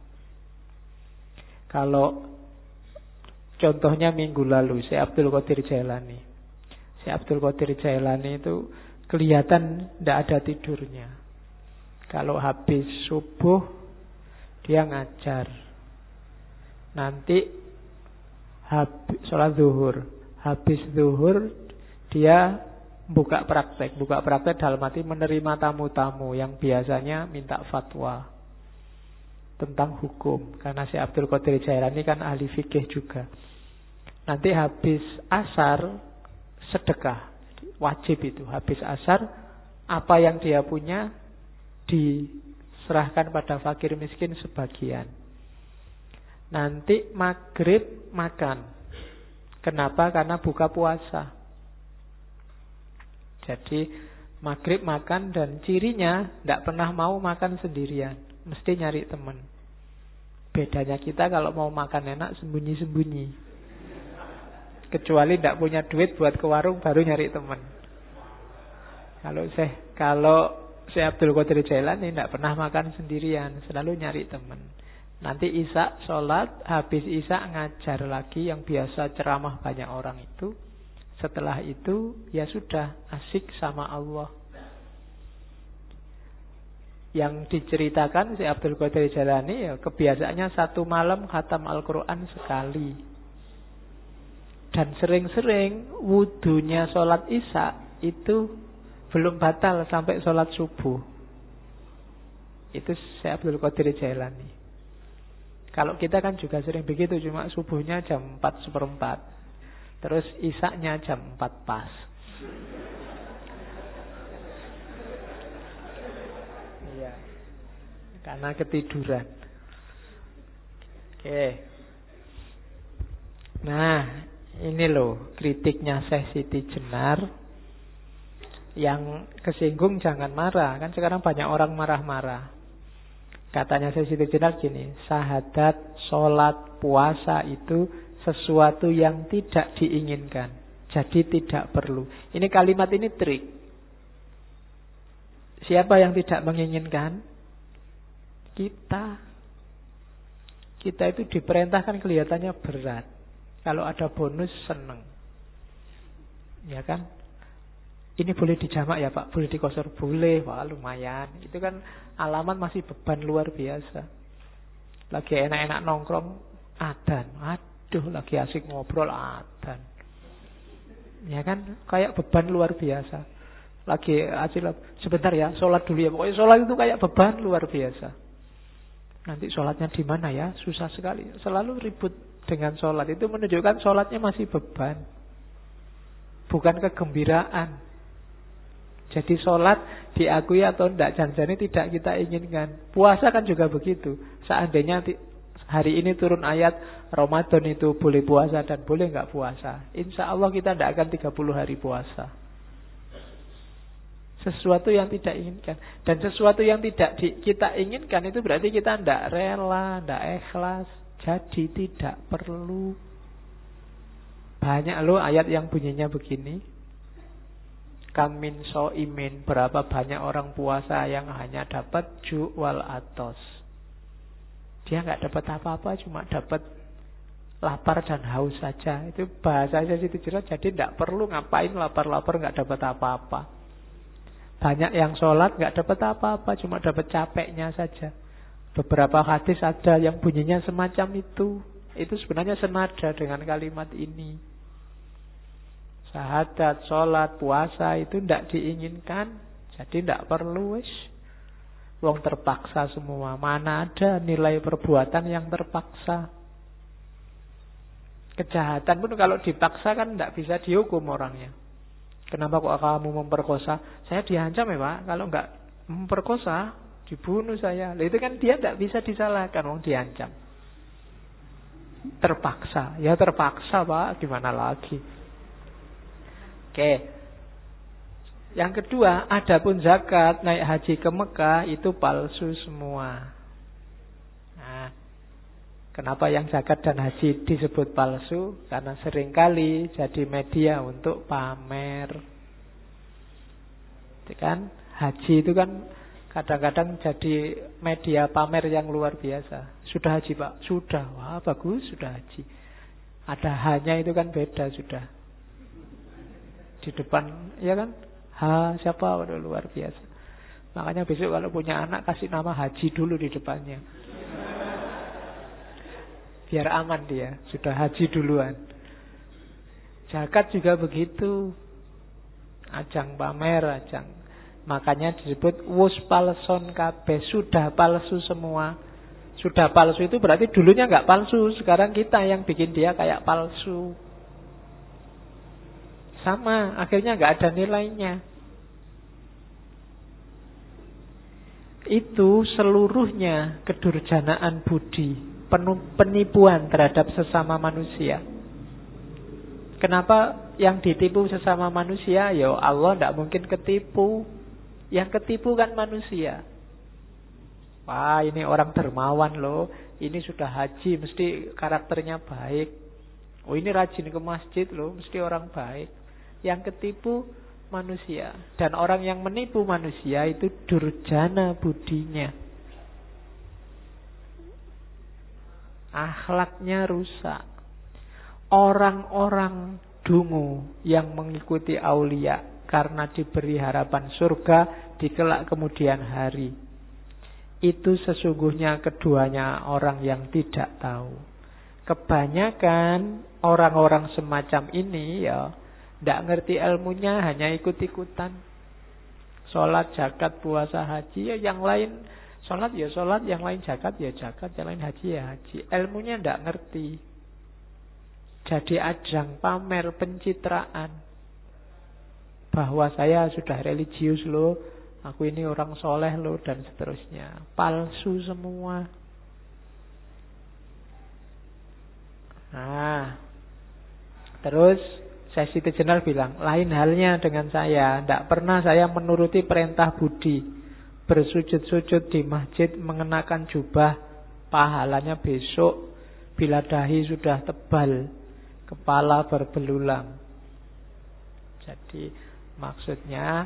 Kalau contohnya minggu lalu, Syekh Abdul Qadir Jailani. Syekh Abdul Qadir Jailani itu kelihatan tidak ada tidurnya. Kalau habis subuh dia ngajar. Nanti sholat zuhur, habis zuhur dia buka praktek. Buka praktek dalam arti menerima tamu-tamu yang biasanya minta fatwa tentang hukum. Karena si Abdul Qadir Jailani kan ahli fikih juga. Nanti habis asar sedekah, wajib itu. Habis asar apa yang dia punya diserahkan pada fakir miskin sebagian. Nanti maghrib makan. Kenapa? Karena buka puasa. Jadi Maghrib makan dan cirinya tidak pernah mau makan sendirian, mesti nyari teman. Bedanya kita kalau mau makan enak sembunyi-sembunyi. Kecuali tidak punya duit buat ke warung baru nyari teman. Kalau Syekh Abdul Qadir Jailani tidak pernah makan sendirian, selalu nyari teman. Nanti Isya sholat, habis Isya ngajar lagi yang biasa ceramah banyak orang itu. Setelah itu ya sudah asyik sama Allah. Yang diceritakan Syekh Abdul Qadir Jailani ya kebiasaannya satu malam khatam Al-Quran sekali. Dan sering-sering wudunya sholat Isya itu belum batal sampai sholat subuh. Itu Syekh Abdul Qadir Jailani. Kalau kita kan juga sering begitu, cuma subuhnya jam 4:04. Terus Isya-nya jam 4 pas. Iya. Karena ketiduran. Oke. Nah, ini loh kritiknya Syekh Siti Jenar. Yang kesinggung jangan marah. Kan sekarang banyak orang marah-marah. Katanya Syekh Siti Jenar gini, syahadat, sholat, puasa itu sesuatu yang tidak diinginkan. Jadi tidak perlu. Ini kalimat ini trik. Siapa yang tidak menginginkan? Kita. Kita itu diperintahkan kelihatannya berat. Kalau ada bonus seneng. Ya kan? Ini boleh dijamak ya Pak? Boleh dikosor? Boleh. Wah lumayan. Itu kan alamat masih beban luar biasa. Lagi enak-enak nongkrong, adan. Aduh, lagi asik ngobrol, adan. Ya kan? Kayak beban luar biasa. Lagi asik, sebentar ya, sholat dulu ya. Pokoknya sholat itu kayak beban luar biasa. Nanti sholatnya di mana ya? Susah sekali. Selalu ribut dengan sholat. Itu menunjukkan sholatnya masih beban. Bukan kegembiraan. Jadi sholat diakui atau tidak, jangan-jangan tidak kita inginkan. Puasa kan juga begitu. Seandainya hari ini turun ayat Ramadan itu boleh puasa dan boleh nggak puasa, insya Allah kita tidak akan 30 hari puasa. Sesuatu yang tidak inginkan. Dan sesuatu yang tidak kita inginkan itu berarti kita tidak rela, tidak ikhlas. Jadi tidak perlu. Banyak loh ayat yang bunyinya begini. Kamin so'imin, berapa banyak orang puasa yang hanya dapat ju'wal atos. Dia nggak dapat apa-apa, cuma dapat lapar dan haus saja. Itu bahasanya Siti Jenar. Jadi tidak perlu ngapain lapar-lapar nggak dapat apa-apa. Banyak yang sholat nggak dapat apa-apa, cuma dapat capeknya saja. Beberapa hadis ada yang bunyinya semacam itu. Itu sebenarnya senada dengan kalimat ini. Syahadat, sholat, puasa itu tidak diinginkan. Jadi tidak perlu wis. Wong terpaksa semua. Mana ada nilai perbuatan yang terpaksa. Kejahatan pun kalau dipaksa kan tidak bisa dihukum orangnya. Kenapa kok kamu memperkosa? Saya diancam ya Pak. Kalau nggak memperkosa, dibunuh saya. Lah itu kan dia tidak bisa disalahkan. Wong diancam. Terpaksa. Ya terpaksa Pak. Gimana lagi? Oke. Yang kedua, adapun zakat naik haji ke Mekah itu palsu semua. Nah, kenapa yang zakat dan haji disebut palsu? Karena seringkali jadi media untuk pamer. Itu kan haji itu kan kadang-kadang jadi media pamer yang luar biasa. Sudah haji Pak? Sudah. Wah bagus, sudah haji. Ada hanya itu kan beda sudah. Di depan, ya kan? Siapa? Waduh, luar biasa. Makanya besok kalau punya anak kasih nama Haji dulu di depannya. Biar aman dia, sudah haji duluan. Zakat juga begitu. Ajang pamer, ajang. Makanya disebut wus palson kabeh, sudah palsu semua. Sudah palsu itu berarti dulunya nggak palsu, sekarang kita yang bikin dia kayak palsu. Sama, akhirnya nggak ada nilainya. Itu seluruhnya kedurjanaan budi, penipuan terhadap sesama manusia. Kenapa yang ditipu sesama manusia? Ya Allah tidak mungkin ketipu. Yang ketipu kan manusia. Wah, ini orang dermawan loh. Ini sudah haji, mesti karakternya baik. Oh, ini rajin ke masjid loh, mesti orang baik. Yang ketipu manusia. Dan orang yang menipu manusia itu durjana budinya. Akhlaknya rusak. Orang-orang dungu yang mengikuti aulia karena diberi harapan surga di kelak kemudian hari, itu sesungguhnya keduanya orang yang tidak tahu. Kebanyakan orang-orang semacam ini ya tidak ngerti ilmunya, hanya ikut-ikutan. Sholat, zakat, puasa, haji, ya yang lain sholat ya sholat, yang lain zakat ya zakat, yang lain haji ya haji. Ilmunya tidak ngerti. Jadi ajang pamer pencitraan bahwa saya sudah religius loh, aku ini orang soleh loh, dan seterusnya. Palsu semua. Nah, terus Siti Jenar bilang, lain halnya dengan saya. Tidak pernah saya menuruti perintah budi. Bersujud-sujud di masjid mengenakan jubah, pahalanya besok bila dahi sudah tebal, kepala berbelulang. Jadi maksudnya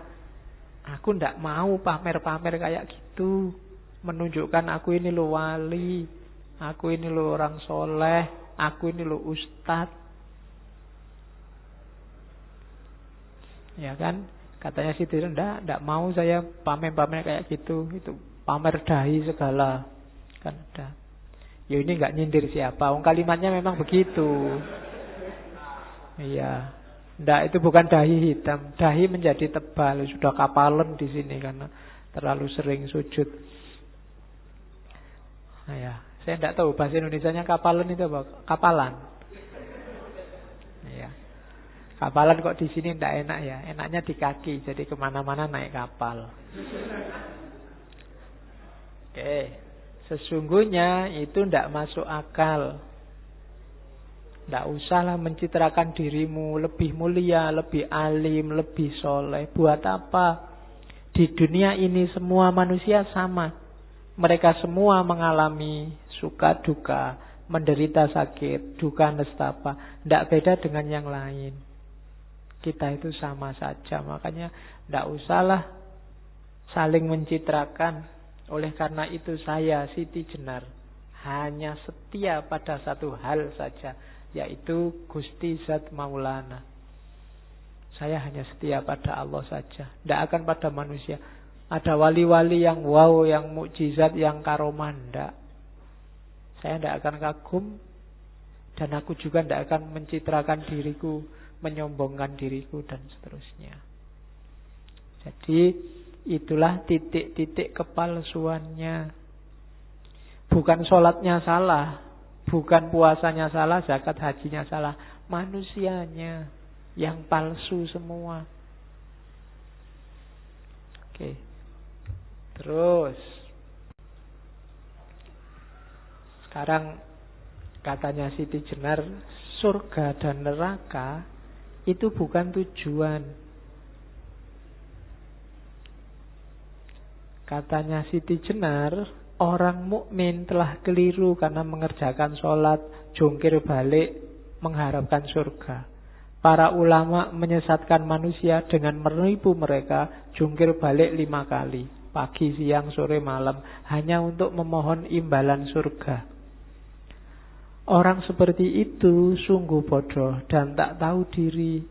aku tidak mau pamer-pamer kayak gitu, menunjukkan aku ini lo wali, aku ini lo orang soleh, aku ini lo ustad. Ya kan? Katanya Siti, enggak mau saya pamer-pamer kayak gitu. Itu pamer dahi segala. Kan ada. Ya ini enggak nyindir siapa. Kalimatnya memang begitu. Iya. Enggak, itu bukan dahi hitam. Dahi menjadi tebal. Sudah kapalan di sini karena terlalu sering sujud. Nah, ya. Saya enggak tahu bahasa Indonesianya kapalan itu apa? Kapalan. Iya. Kapalan kok di sini tidak enak ya. Enaknya di kaki, jadi kemana-mana naik kapal. Oke, sesungguhnya itu tidak masuk akal. Tidak usahlah mencitrakan dirimu lebih mulia, lebih alim, lebih soleh. Buat apa? Di dunia ini semua manusia sama. Mereka semua mengalami suka duka, menderita sakit, duka nestapa. Tidak beda dengan yang lain. Kita itu sama saja. Makanya tidak usahlah saling mencitrakan. Oleh karena itu saya, Siti Jenar, hanya setia pada satu hal saja, yaitu Gusti Zat Maulana. Saya hanya setia pada Allah saja, tidak akan pada manusia. Ada wali-wali yang wow, yang mukjizat, yang karomah, tidak. Saya tidak akan kagum. Dan aku juga tidak akan mencitrakan diriku, menyombongkan diriku, dan seterusnya. Jadi itulah titik-titik kepalsuannya. Bukan sholatnya salah, bukan puasanya salah, zakat hajinya salah, manusianya yang palsu semua. Oke. Terus sekarang katanya Siti Jenar, surga dan neraka itu bukan tujuan. Katanya Siti Jenar, orang mukmin telah keliru karena mengerjakan sholat, jungkir balik mengharapkan surga. Para ulama menyesatkan manusia dengan menipu mereka, jungkir balik 5 kali, pagi, siang, sore, malam, hanya untuk memohon imbalan surga. Orang seperti itu sungguh bodoh dan tak tahu diri.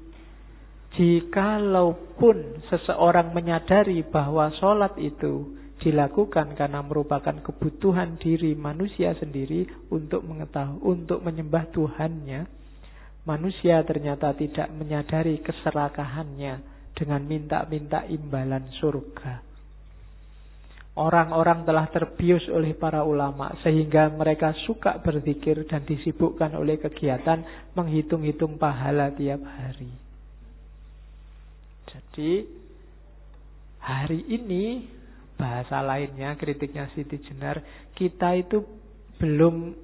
Jikalaupun seseorang menyadari bahwa sholat itu dilakukan karena merupakan kebutuhan diri manusia sendiri untuk mengetahui, untuk menyembah Tuhannya, manusia ternyata tidak menyadari keserakahannya dengan minta-minta imbalan surga. Orang-orang telah terbius oleh para ulama sehingga mereka suka berzikir dan disibukkan oleh kegiatan menghitung-hitung pahala tiap hari. Jadi hari ini, bahasa lainnya, kritiknya Siti Jenar, kita itu belum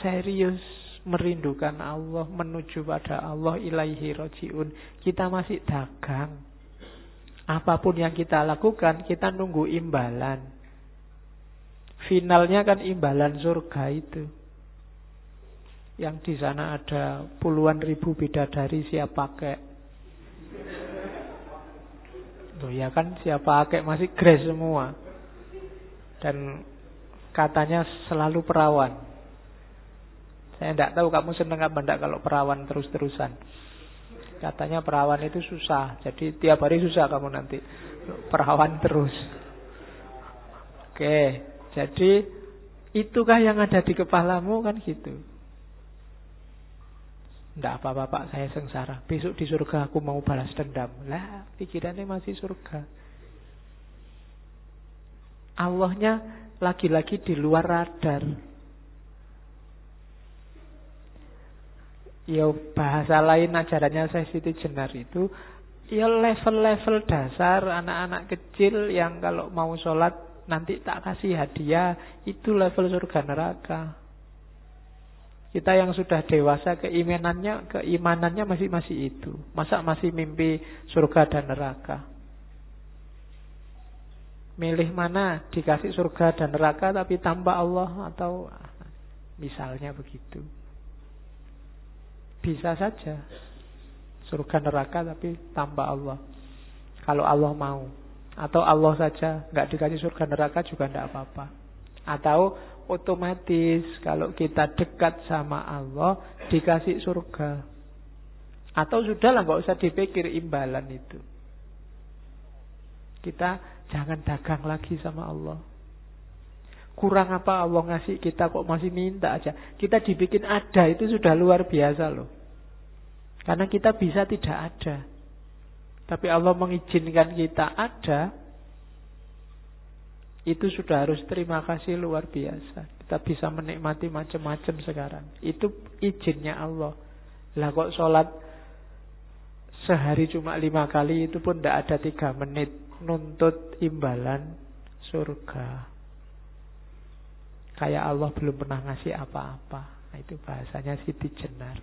serius merindukan Allah, menuju pada Allah, ilaihi roji'un. Kita masih dagang. Apapun yang kita lakukan, kita nunggu imbalan. Finalnya kan imbalan surga itu. Yang di sana ada puluhan ribu bidadari siap pakai. Loh ya kan siap pakai, masih grace semua. Dan katanya selalu perawan. Saya tidak tahu kamu seneng apa enggak kalau perawan terus-terusan. Katanya perawan itu susah. Jadi tiap hari susah kamu nanti. Perawan terus. Oke. Jadi itukah yang ada di kepalamu kan gitu. Tidak apa-apa Pak, saya sengsara. Besok di surga aku mau balas dendam. Lah, pikirannya masih surga. Allahnya lagi-lagi di luar radar. Ya bahasa lain ajarannya saya Siti Jenar itu, ya level-level dasar anak-anak kecil yang kalau mau sholat nanti tak kasih hadiah, itu level surga neraka. Kita yang sudah dewasa keimanannya masih itu. Masa masih mimpi surga dan neraka? Milih mana? Dikasih surga dan neraka tapi tanpa Allah, atau misalnya begitu. Bisa saja surga neraka tapi tanpa Allah, kalau Allah mau. Atau Allah saja nggak dikasih surga neraka juga tidak apa-apa. Atau otomatis kalau kita dekat sama Allah dikasih surga. Atau sudahlah nggak usah dipikir imbalan itu. Kita jangan dagang lagi sama Allah. Kurang apa Allah ngasih kita kok masih minta aja. Kita dibikin ada itu sudah luar biasa loh. Karena kita bisa tidak ada. Tapi Allah mengizinkan kita ada, itu sudah harus terima kasih luar biasa. Kita bisa menikmati macam-macam sekarang. Itu izinnya Allah. Lah kok sholat sehari cuma 5 kali, itu pun tidak ada 3 menit. Nuntut imbalan surga. Kayak Allah belum pernah ngasih apa-apa. Nah, itu bahasanya Siti Jenar.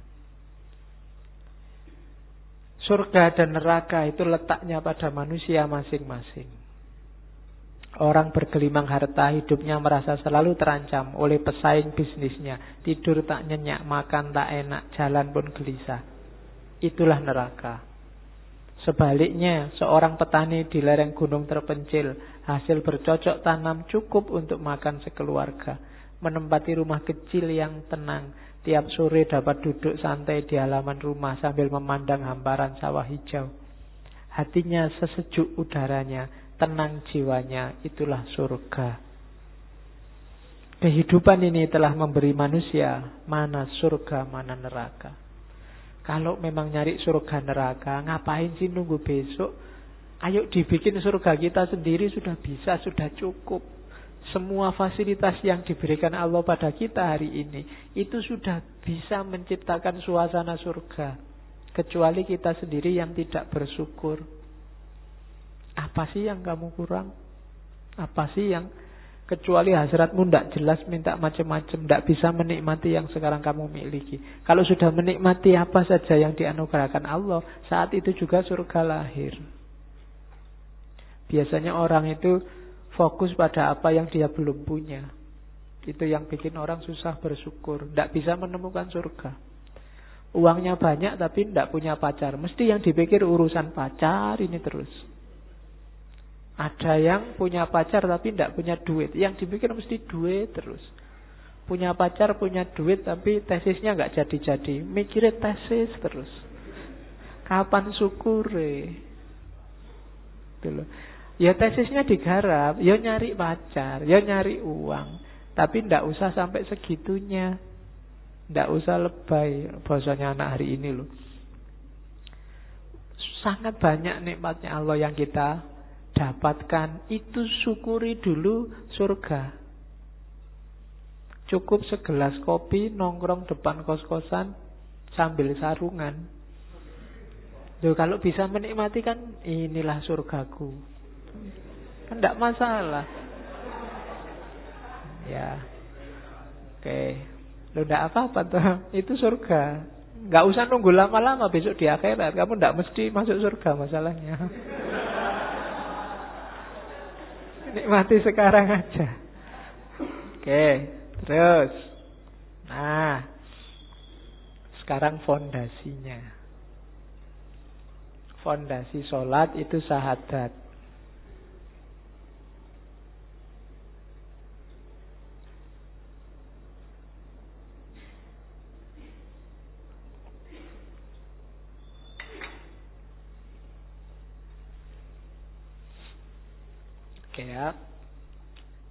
Surga dan neraka itu letaknya pada manusia masing-masing. Orang bergelimang harta, hidupnya merasa selalu terancam oleh pesaing bisnisnya. Tidur tak nyenyak, makan tak enak, jalan pun gelisah. Itulah neraka. Sebaliknya, seorang petani di lereng gunung terpencil, hasil bercocok tanam cukup untuk makan sekeluarga. Menempati rumah kecil yang tenang, tiap sore dapat duduk santai di halaman rumah sambil memandang hamparan sawah hijau. Hatinya sesejuk udaranya, tenang jiwanya, itulah surga. Kehidupan ini telah memberi manusia mana surga, mana neraka. Kalau memang nyari surga neraka, ngapain sih nunggu besok? Ayo dibikin surga kita sendiri, sudah bisa, sudah cukup. Semua fasilitas yang diberikan Allah pada kita hari ini, itu sudah bisa menciptakan suasana surga. Kecuali kita sendiri yang tidak bersyukur. Apa sih yang kamu kurang? Apa sih yang kecuali hasratmu tidak jelas, minta macam-macam, tidak bisa menikmati yang sekarang kamu miliki. Kalau sudah menikmati apa saja yang dianugerahkan Allah, saat itu juga surga lahir. Biasanya orang itu fokus pada apa yang dia belum punya. Itu yang bikin orang susah bersyukur, tidak bisa menemukan surga. Uangnya banyak tapi tidak punya pacar, mesti yang dipikir urusan pacar ini terus. Ada yang punya pacar tapi tidak punya duit, yang dipikir mesti duit terus. Punya pacar, punya duit tapi tesisnya nggak jadi-jadi, mikirnya tesis terus. Kapan syukure? Gitu. Ya tesisnya digarap, ya nyari pacar, ya nyari uang, tapi tidak usah sampai segitunya. Tidak usah lebay, bahasanya anak hari ini loh. Sangat banyak nikmatnya Allah yang kita dapatkan, itu syukuri dulu surga. Cukup segelas kopi, nongkrong depan kos-kosan sambil sarungan. Loh, kalau bisa menikmati kan inilah surgaku. Kan tidak masalah. Ya. Oke. Loh, tidak apa-apa tuh. Itu surga. Nggak usah nunggu lama-lama besok di akhirat. Kamu tidak mesti masuk surga masalahnya. Nikmati sekarang aja. Oke, terus. Nah, sekarang fondasinya. Fondasi sholat itu syahadat. Oke ya.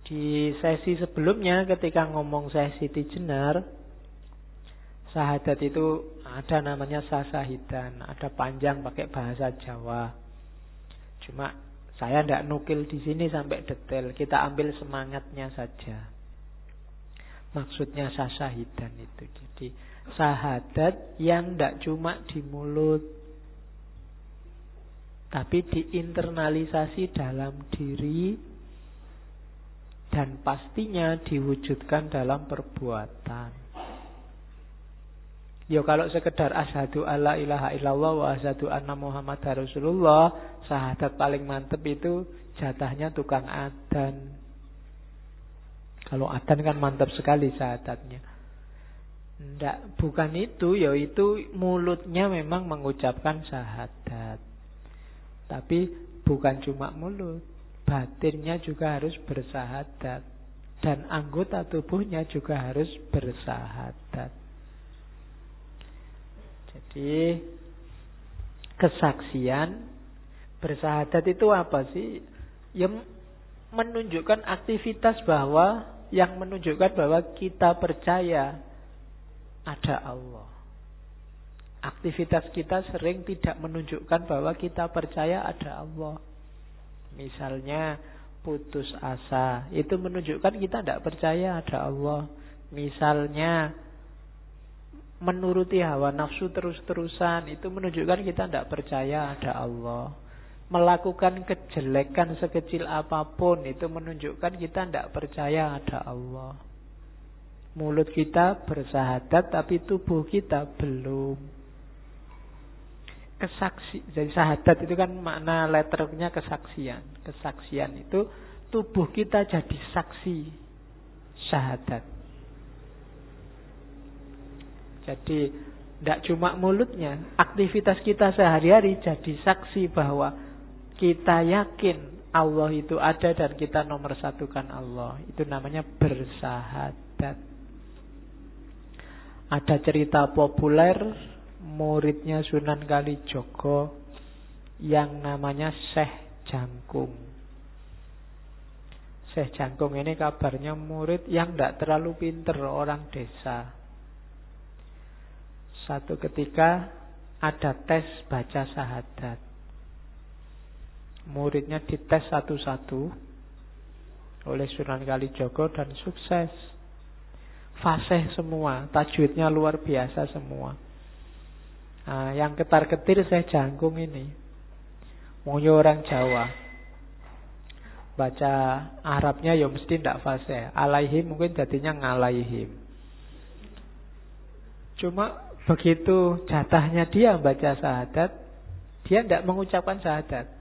Di sesi sebelumnya ketika ngomong sesi Tijenar, syahadat itu ada namanya sasahidan, ada panjang pakai bahasa Jawa. Cuma saya tidak nukil di sini sampai detail, kita ambil semangatnya saja. Maksudnya sasahidan itu, jadi syahadat yang tidak cuma di mulut, tapi diinternalisasi dalam diri dan pastinya diwujudkan dalam perbuatan. Ya kalau sekedar asyhadu alla ilaha illallah wa asyhadu anna muhammadar rasulullah, syahadat paling mantep itu jatahnya tukang adzan. Kalau adzan kan mantap sekali syahadatnya. Ndak, bukan itu, yaitu mulutnya memang mengucapkan syahadat. Tapi bukan cuma mulut, batinnya juga harus bersyahadat. Dan anggota tubuhnya juga harus bersyahadat. Jadi kesaksian bersyahadat itu apa sih? Yang menunjukkan aktivitas bahwa, yang menunjukkan bahwa kita percaya ada Allah. Aktivitas kita sering tidak menunjukkan bahwa kita percaya ada Allah. Misalnya putus asa, itu menunjukkan kita tidak percaya ada Allah. Misalnya menuruti hawa nafsu terus-terusan, itu menunjukkan kita tidak percaya ada Allah. Melakukan kejelekan sekecil apapun, itu menunjukkan kita tidak percaya ada Allah. Mulut kita bersyahadat tapi tubuh kita belum. Jadi syahadat itu kan makna letternya kesaksian. Kesaksian itu tubuh kita jadi saksi syahadat. Jadi tidak cuma mulutnya, aktivitas kita sehari-hari jadi saksi bahwa kita yakin Allah itu ada dan kita nomor satukan Allah. Itu namanya bersyahadat. Ada cerita populer, muridnya Sunan Kalijogo yang namanya Syekh Jangkung. Syekh Jangkung ini kabarnya murid yang tidak terlalu pinter, orang desa. Satu ketika ada tes baca syahadat. Muridnya dites satu-satu oleh Sunan Kalijogo dan sukses. Fasih semua, tajwidnya luar biasa semua. Nah, yang ketar-ketir Syekh Jangkung ini, mungkin orang Jawa, baca Arabnya ya mesti tidak fasih. Alaihim mungkin jadinya ngalaihim. Cuma begitu jatahnya dia baca syahadat, dia tidak mengucapkan syahadat,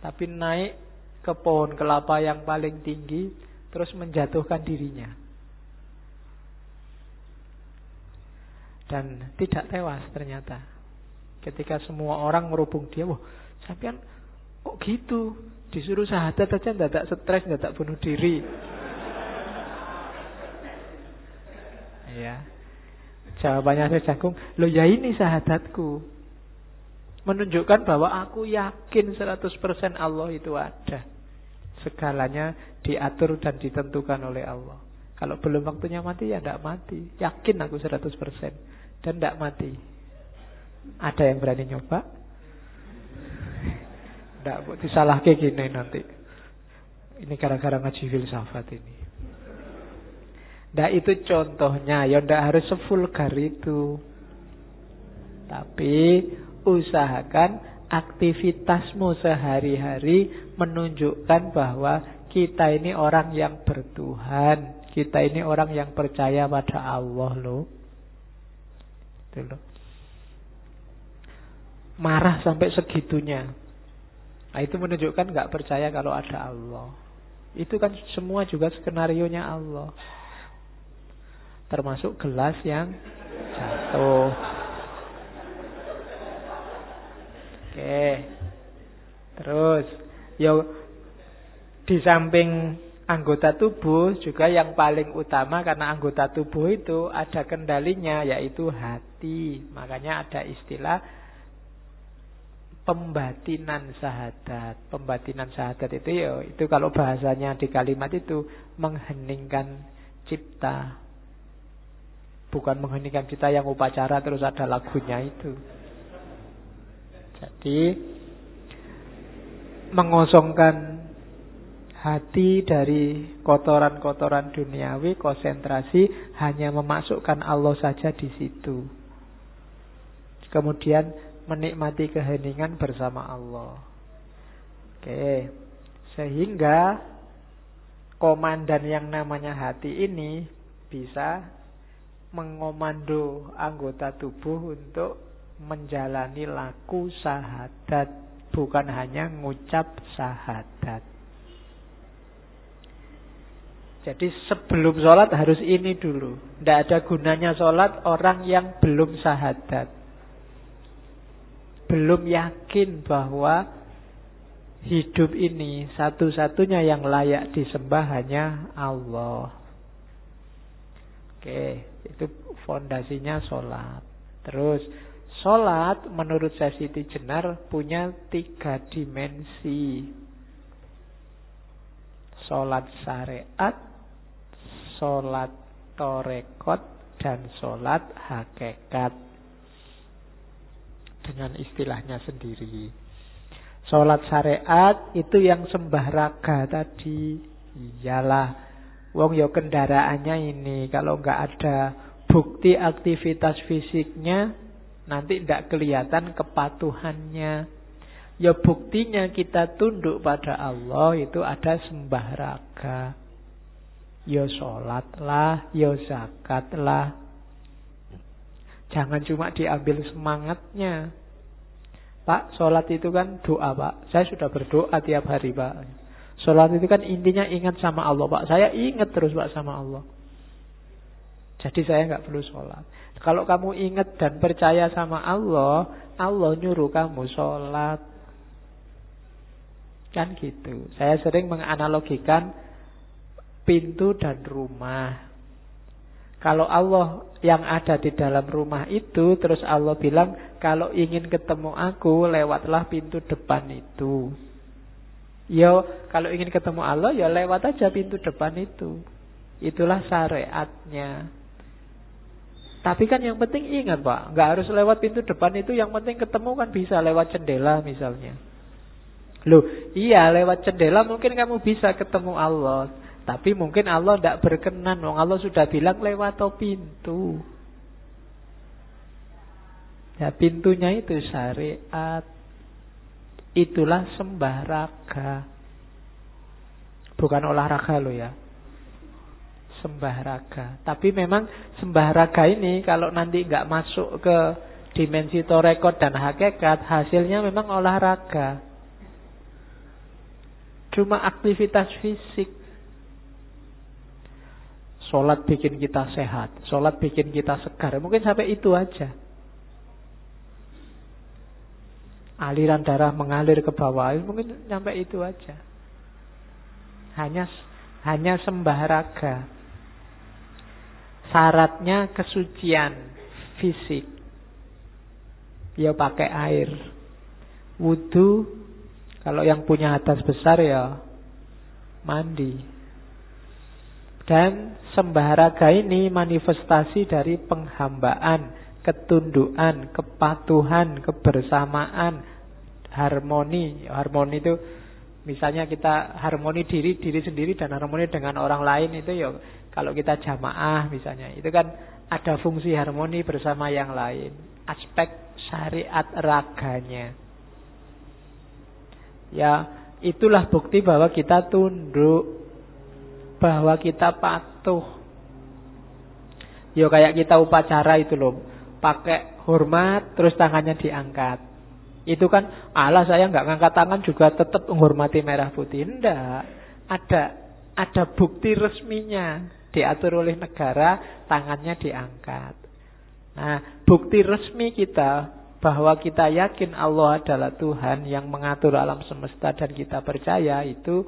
tapi naik ke pohon kelapa yang paling tinggi, terus menjatuhkan dirinya. Dan tidak tewas ternyata. Ketika semua orang merubung dia, wah, sampean kok gitu? Disuruh syahadat aja tidak stres, tidak bunuh diri. Ya. Jawabannya Syekh Jangkung, loh ya ini syahadatku. Menunjukkan bahwa aku yakin 100% Allah itu ada. Segalanya diatur dan ditentukan oleh Allah. Kalau belum waktunya mati ya tidak mati. Yakin aku 100%. Dan tidak mati. Ada yang berani nyoba? Tidak, disalah kayak gini nanti. Ini gara-gara ngaji filsafat ini. Nah itu contohnya. Ya tidak harus sevulgar itu. Tapi usahakan aktivitasmu sehari-hari menunjukkan bahwa kita ini orang yang bertuhan. Kita ini orang yang percaya pada Allah loh. Itu loh. Marah sampai segitunya. Nah, itu menunjukkan nggak percaya kalau ada Allah. Itu kan semua juga skenarionya Allah. Termasuk gelas yang jatuh. Oke. Terus, ya di samping anggota tubuh juga yang paling utama, karena anggota tubuh itu ada kendalinya, yaitu hati. Makanya ada istilah pembatinan syahadat. Pembatinan syahadat itu ya, itu kalau bahasanya di kalimat itu mengheningkan cipta. Bukan mengheningkan cipta yang upacara terus ada lagunya itu. Jadi mengosongkan hati dari kotoran-kotoran duniawi, konsentrasi hanya memasukkan Allah saja di situ. Kemudian menikmati keheningan bersama Allah. Oke. Sehingga komandan yang namanya hati ini bisa mengomando anggota tubuh untuk menjalani laku syahadat, bukan hanya ngucap syahadat. Jadi sebelum sholat harus ini dulu. Tidak ada gunanya sholat orang yang belum syahadat, belum yakin bahwa hidup ini satu-satunya yang layak disembah hanya Allah. Oke, itu fondasinya sholat. Terus sholat menurut Siti Jenar punya 3 dimensi. Sholat syariat, sholat torekot, dan sholat hakikat. Dengan istilahnya sendiri. Sholat syariat itu yang sembah raga tadi. Iyalah, wong yo kendaraannya ini. Kalau nggak ada bukti aktivitas fisiknya, nanti tidak kelihatan kepatuhannya. Ya buktinya kita tunduk pada Allah itu ada sembah raga. Ya sholat lah, ya zakat lah. Jangan cuma diambil semangatnya. Pak, sholat itu kan doa, Pak. Saya sudah berdoa tiap hari, Pak. Sholat itu kan intinya ingat sama Allah, Pak. Saya ingat terus, Pak, sama Allah. Jadi saya nggak perlu sholat. Kalau kamu ingat dan percaya sama Allah, Allah nyuruh kamu sholat. Kan gitu. Saya sering menganalogikan pintu dan rumah. Kalau Allah yang ada di dalam rumah itu, terus Allah bilang, kalau ingin ketemu aku, lewatlah pintu depan itu. Ya, kalau ingin ketemu Allah, ya lewat aja pintu depan itu. Itulah syariatnya. Tapi kan yang penting ingat, Pak, nggak harus lewat pintu depan itu, yang penting ketemu kan bisa lewat jendela misalnya. Loh, iya lewat jendela mungkin kamu bisa ketemu Allah. Tapi mungkin Allah tidak berkenan. Allah sudah bilang lewat pintu. Ya pintunya itu syariat. Itulah sembah raga. Bukan olahraga loh ya. Sembah raga. Tapi memang sembah raga ini kalau nanti nggak masuk ke dimensi torekot dan hakikat, hasilnya memang olahraga. Cuma aktivitas fisik. Sholat bikin kita sehat, sholat bikin kita segar. Mungkin sampai itu aja. Aliran darah mengalir ke bawah, mungkin sampai itu aja. Hanya sembah raga. Syaratnya kesucian fisik. Ya pakai air. Wudu, kalau yang punya hadas besar ya mandi. Dan sembah raga ini manifestasi dari penghambaan, ketundukan, kepatuhan, kebersamaan, harmoni. Harmoni itu misalnya kita harmoni diri sendiri dan harmoni dengan orang lain itu ya kalau kita jamaah misalnya. Itu kan ada fungsi harmoni bersama yang lain. Aspek syariat raganya. Ya, itulah bukti bahwa kita tunduk, bahwa kita patuh. Yo kayak kita upacara itu loh, pakai hormat terus tangannya diangkat. Itu kan, Allah saya nggak ngangkat tangan juga tetap menghormati merah putih. Enggak. Ada bukti resminya. Diatur oleh negara, tangannya diangkat. Nah, bukti resmi kita bahwa kita yakin Allah adalah Tuhan yang mengatur alam semesta dan kita percaya, itu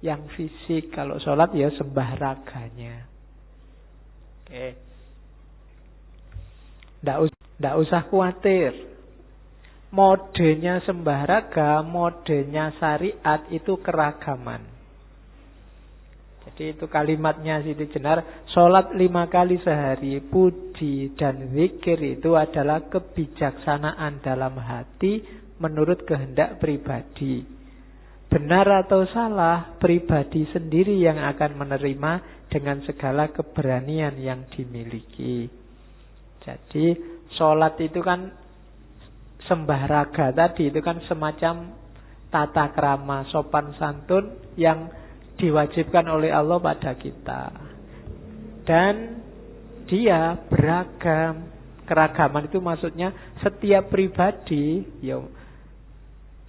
yang fisik. Kalau sholat ya sembah raganya. Oke. Nggak usah khawatir. Modenya sembah raga, modenya syariat itu keragaman. Jadi itu kalimatnya Siti Jenar, sholat 5 kali sehari, puji dan zikir itu adalah kebijaksanaan dalam hati menurut kehendak pribadi. Benar atau salah, pribadi sendiri yang akan menerima dengan segala keberanian yang dimiliki. Jadi sholat itu kan, sembah raga tadi itu kan semacam tata krama sopan santun yang diwajibkan oleh Allah pada kita. Dan dia beragam. Keragaman itu maksudnya setiap pribadi, ya,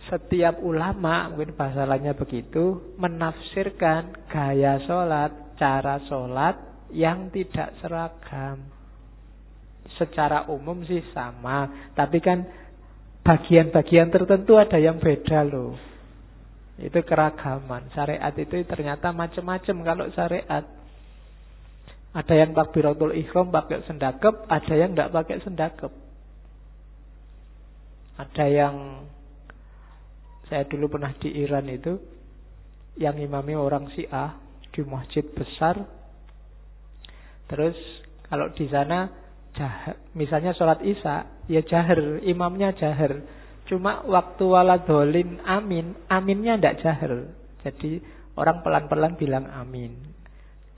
setiap ulama, mungkin bahasa lainnya begitu, menafsirkan gaya sholat, cara sholat yang tidak seragam. Secara umum sih sama, tapi kan bagian-bagian tertentu ada yang beda loh. Itu keragaman. Syariat itu ternyata macam-macam kalau syariat. Ada yang takbiratul ihram pakai sendakep, ada yang tidak pakai sendakep. Ada yang, saya dulu pernah di Iran itu, yang imami orang Syiah di masjid besar. Terus kalau di sana misalnya sholat isya, ya jahar, imamnya jahar. Cuma waktu waladholin amin, aminnya tidak jahar. Jadi orang pelan-pelan bilang amin.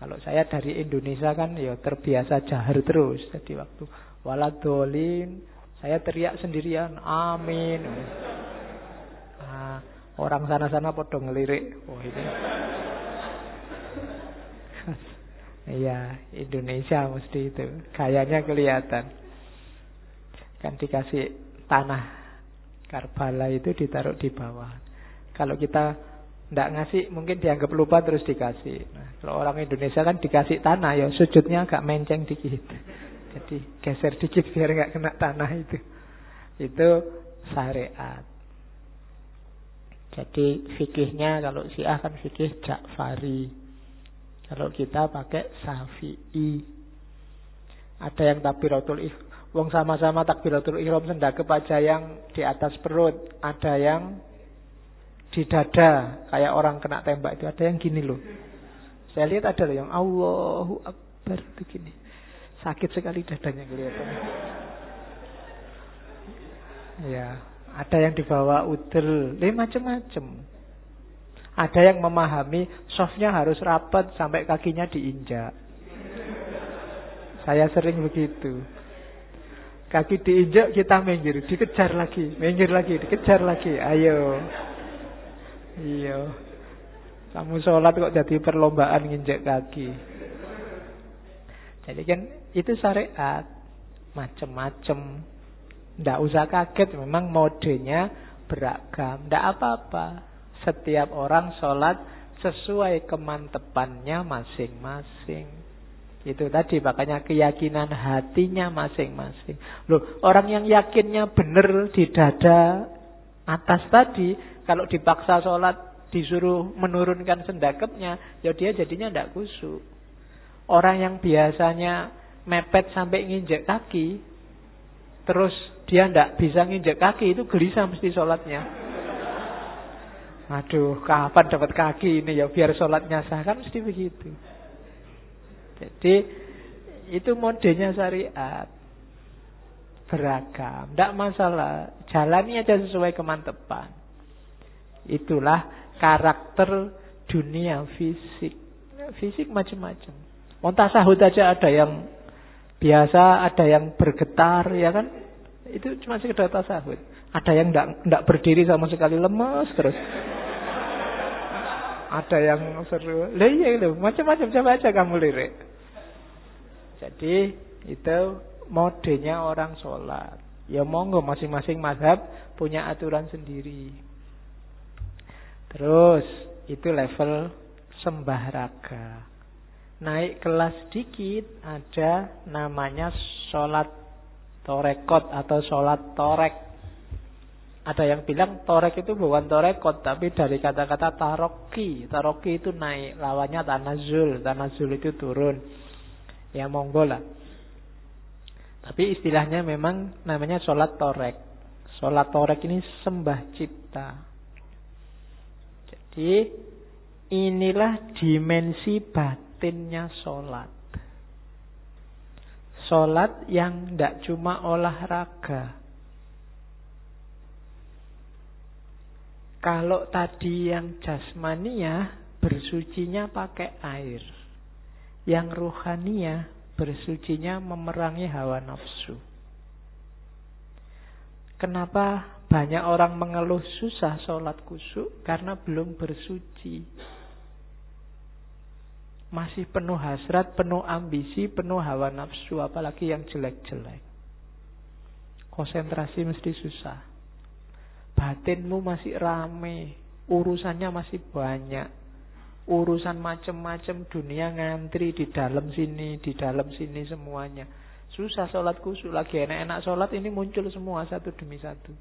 Kalau saya dari Indonesia kan ya terbiasa jahar terus. Jadi waktu waladholin, saya teriak sendirian, amin. Nah, orang sana-sana podo ngelirik. Oh ini. Iya, Indonesia mesti itu. Gayanya kelihatan. Kan dikasih tanah Karbala itu ditaruh di bawah. Kalau kita tidak ngasih, mungkin dianggap lupa terus dikasih. Nah, kalau orang Indonesia kan dikasih tanah, ya sujudnya agak menceng dikit. Jadi geser dikit biar nggak kena tanah itu. Itu syariat. Jadi fikihnya kalau Syiah kan fikih Ja'fari. Kalau kita pakai Syafi'i. Ada yang takbiratul ihram, wong sama-sama takbiratul ihram sendakep aja yang di atas perut, ada yang di dada kayak orang kena tembak itu, ada yang gini loh. Saya lihat ada loh yang Allahu Akbar itu gini. Sakit sekali dadanya kelihatan. Ya, ada yang dibawa udel, macam-macam. Ada yang memahami softnya harus rapat sampai kakinya diinjak. Saya sering begitu. Kaki diinjak kita minggir, dikejar lagi, minggir lagi, dikejar lagi. Ayo. Iya. Kamu sholat kok jadi perlombaan nginjak kaki. Jadi kan itu syariat. Macem-macem. Nggak usah kaget, memang modenya beragam. Nggak apa-apa. Setiap orang sholat sesuai kemantepannya masing-masing. Itu tadi makanya keyakinan hatinya masing-masing. Loh, orang yang yakinnya benar di dada atas tadi, kalau dipaksa sholat disuruh menurunkan sendakepnya, ya dia jadinya tidak khusyuk. Orang yang biasanya mepet sampai nginjek kaki, terus dia tidak bisa nginjek kaki, itu gelisah mesti sholatnya. Aduh, kapan dapat kaki ini ya biar sholatnya sah, kan mesti begitu. Jadi itu modenya syariat. Beragam, tidak masalah. Jalani aja sesuai kemantepan. Itulah karakter dunia fisik. Fisik macam-macam. Tasahud aja ada yang biasa, ada yang bergetar, ya kan? Itu cuma sekedar tasahud. Ada yang tidak berdiri sama sekali, lemas terus. Ada yang seru. Iya itu, macam-macam, coba aja kamu lirik. Jadi itu modenya orang sholat. Ya monggo masing-masing mazhab punya aturan sendiri. Terus itu level sembah raga. Naik kelas dikit ada namanya sholat torekot atau sholat torek. Ada yang bilang torek itu bukan torekot, tapi dari kata-kata taroki. Taroki itu naik, lawannya tanazul. Tanazul itu turun. Ya monggo lah. Tapi istilahnya memang namanya sholat torek. Sholat torek ini sembah cipta. Jadi inilah dimensi batinnya sholat. Sholat yang tidak cuma olahraga. Kalau tadi yang jasmania bersucinya pakai air. Yang ruhania bersucinya memerangi hawa nafsu. Kenapa banyak orang mengeluh susah sholat khusyuk? Karena belum bersuci. Masih penuh hasrat, penuh ambisi, penuh hawa nafsu. Apalagi yang jelek-jelek. Konsentrasi mesti susah. Batinmu masih rame, urusannya masih banyak. Urusan macam-macam dunia ngantri di dalam sini semuanya. Susah sholat khusyuk. Lagi enak-enak sholat ini muncul semua satu demi satu.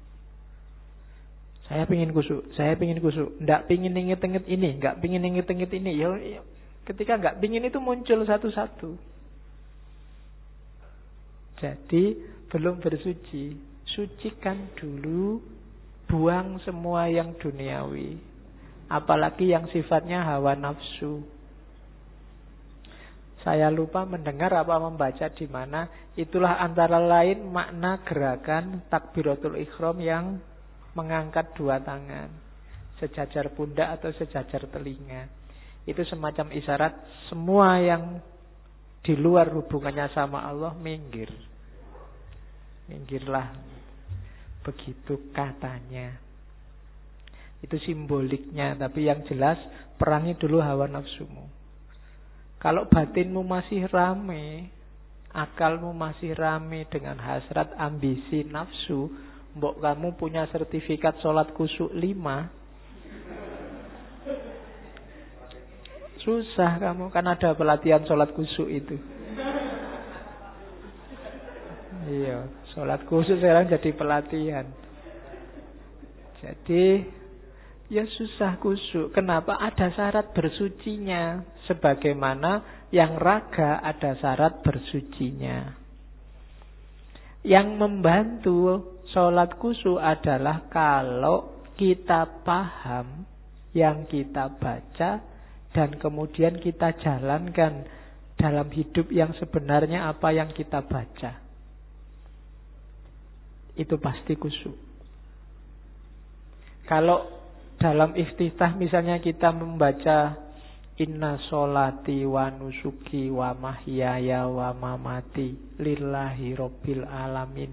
Saya pingin khusyuk, Nggak pingin inget-inget ini, nggak pingin inget-inget ini. Ya, ketika nggak pingin itu muncul satu-satu. Jadi belum bersuci. Sucikan dulu, buang semua yang duniawi. Apalagi yang sifatnya hawa nafsu. Saya lupa mendengar apa membaca di mana. Itulah antara lain makna gerakan takbiratul ihram yang mengangkat dua tangan, sejajar pundak atau sejajar telinga. Itu semacam isyarat semua yang di luar hubungannya sama Allah minggir. Minggirlah. Begitu katanya. Itu simboliknya. Tapi yang jelas perangi dulu hawa nafsumu. Kalau batinmu masih rame, akalmu masih rame dengan hasrat, ambisi, nafsu, mbok kamu punya sertifikat sholat khusyuk 5, susah kamu, kan ada pelatihan sholat khusyuk itu. Iya, sholat khusyuk sekarang jadi pelatihan. Jadi ya susah khusyuk. Kenapa? Ada syarat bersucinya. Sebagaimana yang raga ada syarat bersucinya. Yang membantu sholat khusyuk adalah kalau kita paham yang kita baca dan kemudian kita jalankan dalam hidup yang sebenarnya apa yang kita baca. Itu pasti khusyuk. Kalau dalam iftitah misalnya kita membaca inna sholati wa nusuki wa mahyaya wa mamati lillahi rabbil alamin.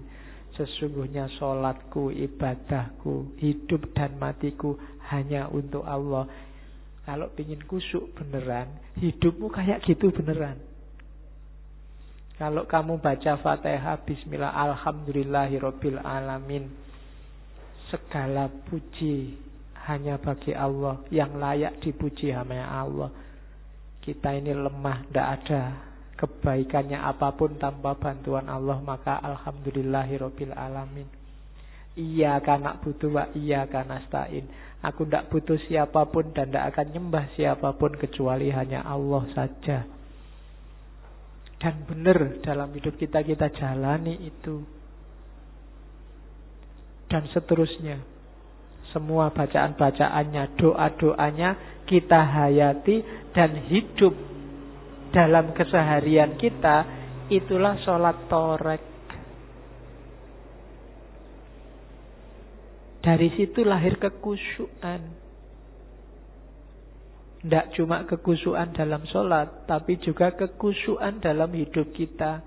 Sesungguhnya sholatku, ibadahku, hidup dan matiku hanya untuk Allah. Kalau ingin khusyuk beneran, hidupmu kayak gitu beneran. Kalau kamu baca Fatihah, bismillah, alhamdulillahi rabbil alamin, segala puji hanya bagi Allah, yang layak dipuji hanya Allah. Kita ini lemah, tidak ada kebaikannya apapun tanpa bantuan Allah, maka alhamdulillahirabbil alamin. Iyyaka na'budu wa iyyaka nasta'in. Aku tidak butuh siapapun dan tidak akan nyembah siapapun kecuali hanya Allah saja. Dan benar dalam hidup kita jalani itu. Dan seterusnya. Semua bacaan-bacaannya, doa-doanya kita hayati dan hidup dalam keseharian kita. Itulah sholat torek. Dari situ lahir kekhusyuan. Tidak cuma kekhusyuan dalam sholat, tapi juga kekhusyuan dalam hidup kita.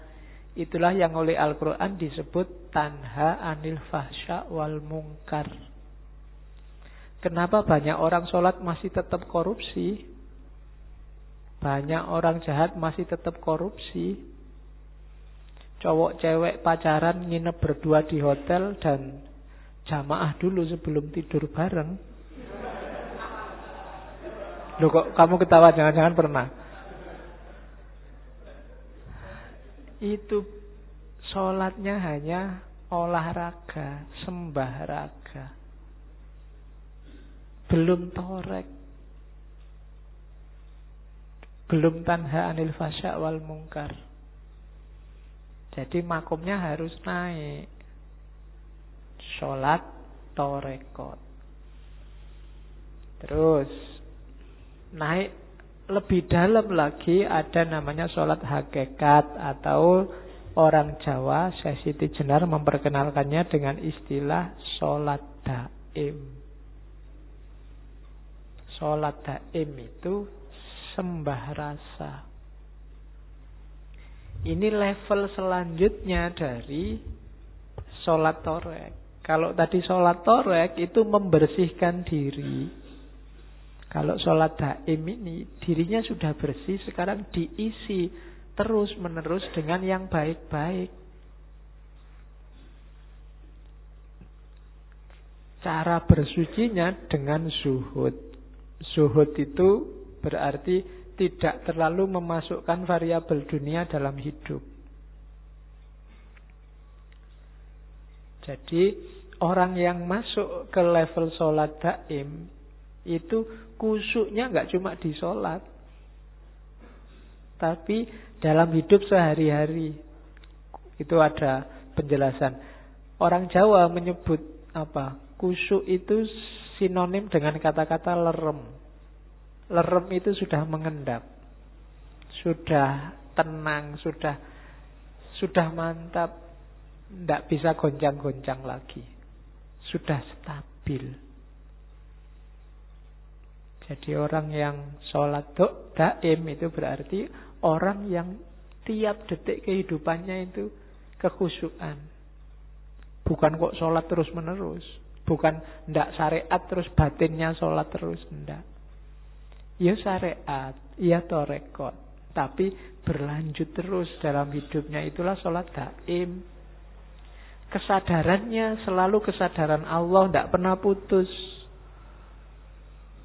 Itulah yang oleh Al-Quran disebut tanha anil fahsya wal mungkar. Kenapa banyak orang sholat masih tetap korupsi? Banyak orang jahat masih tetap korupsi. Cowok cewek pacaran nginep berdua di hotel dan jamaah dulu sebelum tidur bareng. Loh kok kamu ketawa, jangan-jangan pernah. Itu sholatnya hanya olahraga, sembah raga. Belum torek. Belum tanha anil fasya wal mungkar. Jadi makomnya harus naik. Sholat torekot. Terus naik lebih dalam lagi, ada namanya sholat hakikat, atau orang Jawa, Syekh Siti Jenar memperkenalkannya dengan istilah sholat daim. Sholat daim itu sembah rasa. Ini level selanjutnya dari sholat torek. Kalau tadi sholat torek itu membersihkan diri. Kalau sholat daim ini dirinya sudah bersih, sekarang diisi terus menerus dengan yang baik-baik. Cara bersucinya dengan zuhud. Zuhud itu berarti tidak terlalu memasukkan variabel dunia dalam hidup. Jadi orang yang masuk ke level sholat daim itu khusyuknya nggak cuma di sholat, tapi dalam hidup sehari-hari. Itu ada penjelasan. Orang Jawa menyebut apa? Khusyuk itu sinonim dengan kata-kata lerem. Lerem itu sudah mengendap, sudah tenang, sudah mantap, tidak bisa goncang-goncang lagi, sudah stabil. Jadi orang yang sholat daim itu berarti orang yang tiap detik kehidupannya itu kekhusyukan. Bukan kok sholat terus menerus, bukan ndak syariat terus batinnya sholat terus, ndak. Ya syariat, ya torekot, tapi berlanjut terus dalam hidupnya, itulah sholat daim. Kesadarannya selalu kesadaran Allah, tidak pernah putus.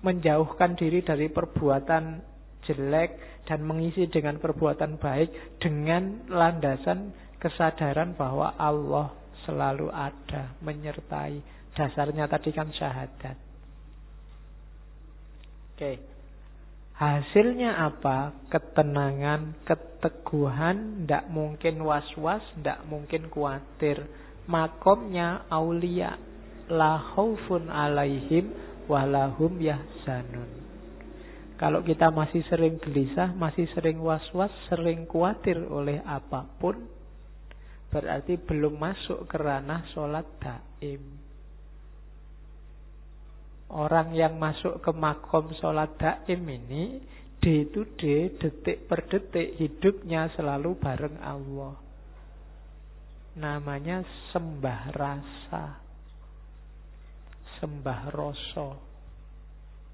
Menjauhkan diri dari perbuatan jelek dan mengisi dengan perbuatan baik, dengan landasan kesadaran bahwa Allah selalu ada, menyertai. Dasarnya tadi kan syahadat. Oke. Hasilnya apa? Ketenangan, keteguhan, tidak mungkin was-was, tidak mungkin khawatir. Makomnya aulia, la khaufun alaihim walahum yahzanun. Kalau kita masih sering gelisah, masih sering was-was, sering khawatir oleh apapun, berarti belum masuk ke ranah sholat daim. Orang yang masuk ke makom sholat daim ini, day to day, detik per detik, hidupnya selalu bareng Allah. Namanya sembah rasa, sembah rasa.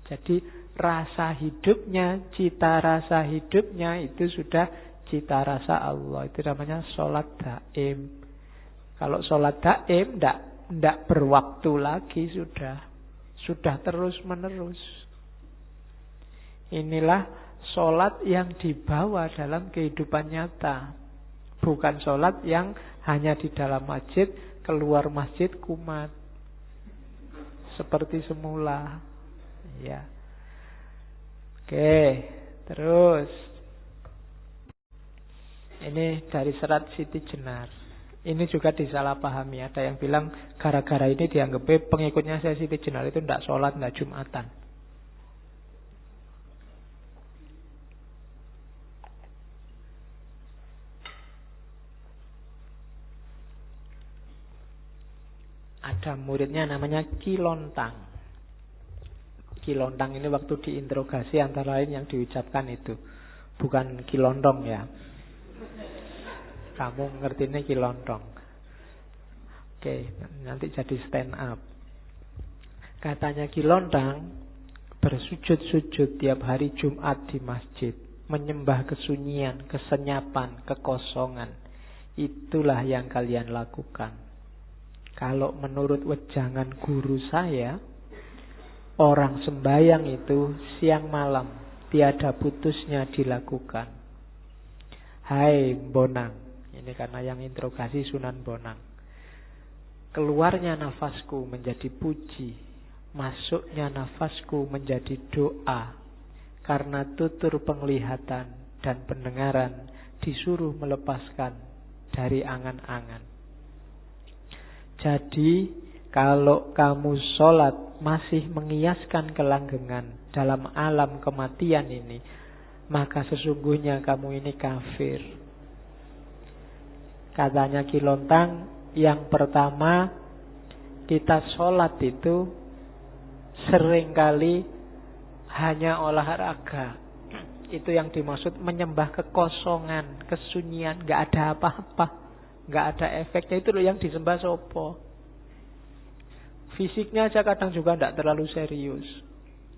Jadi rasa hidupnya, cita rasa hidupnya itu sudah cita rasa Allah. Itu namanya sholat daim. Kalau sholat daim tidak berwaktu lagi, sudah terus menerus. Inilah sholat yang dibawa dalam kehidupan nyata. Bukan sholat yang hanya di dalam masjid, keluar masjid kumat seperti semula. Ya. Oke, terus ini dari serat Siti Jenar. Ini juga disalahpahami. Ada yang bilang gara-gara ini dianggap pengikutnya saya Siti Jenar itu tidak sholat, tidak Jumatan. Ada muridnya namanya Kilontang. Kilontang ini waktu diinterogasi antara lain yang diucapkan itu, bukan Kilondong ya. Kamu ngerti ini Kilontong. Oke, nanti jadi stand up. Katanya Kilontang bersujud-sujud tiap hari Jumat di masjid, menyembah kesunyian, kesenyapan, kekosongan. Itulah yang kalian lakukan. Kalau menurut wejangan guru saya, orang sembahyang itu siang malam tiada putusnya dilakukan. Hai Bonang, ini karena yang interogasi Sunan Bonang. Keluarnya nafasku menjadi puji, masuknya nafasku menjadi doa. Karena tutur penglihatan dan pendengaran disuruh melepaskan dari angan-angan. Jadi kalau kamu sholat masih mengiaskan kelanggengan dalam alam kematian ini, maka sesungguhnya kamu ini kafir. Katanya Ki Lontang, yang pertama kita sholat itu seringkali hanya olahraga. Itu yang dimaksud menyembah kekosongan, kesunyian, gak ada apa-apa, gak ada efeknya. Itu loh yang disembah sopo. Fisiknya aja kadang juga tidak terlalu serius.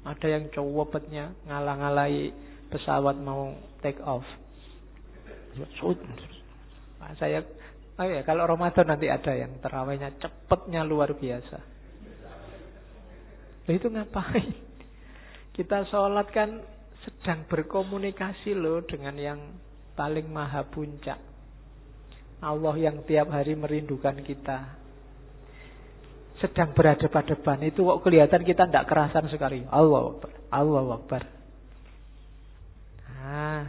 Ada yang cowopetnya ngalah-ngalahi pesawat mau take off. Saya, kalau Ramadan nanti ada yang terawihnya cepetnya luar biasa. Itu ngapain? Kita sholat kan sedang berkomunikasi loh dengan yang paling maha puncak. Allah yang tiap hari merindukan kita. Sedang berhadapan-hadapan itu kok kelihatan kita tidak kerasan sekali. Allahu Akbar, Allahu Akbar. Nah,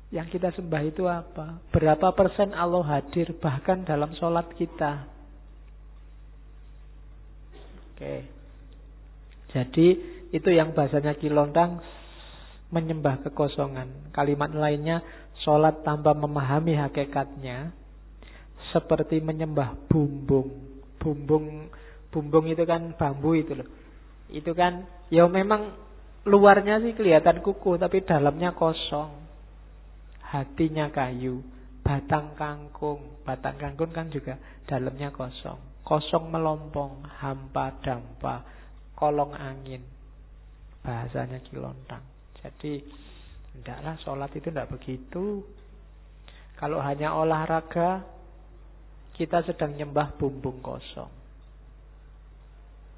yang kita sembah itu apa? Berapa persen Allah hadir bahkan dalam sholat kita? Oke. Jadi itu yang bahasanya Ki Lontang, menyembah kekosongan. Kalimat lainnya, sholat tanpa memahami hakikatnya seperti menyembah bumbung. Bumbung itu kan bambu itu loh. Itu kan ya memang luarnya sih kelihatan kukuh, tapi dalamnya kosong. Hatinya kayu. Batang kangkung kan juga dalamnya kosong. Kosong melompong, hampa dampa, kolong angin. Bahasanya Ki Lontang. Jadi tidaklah sholat itu tidak begitu. Kalau hanya olahraga, kita sedang nyembah bumbung kosong.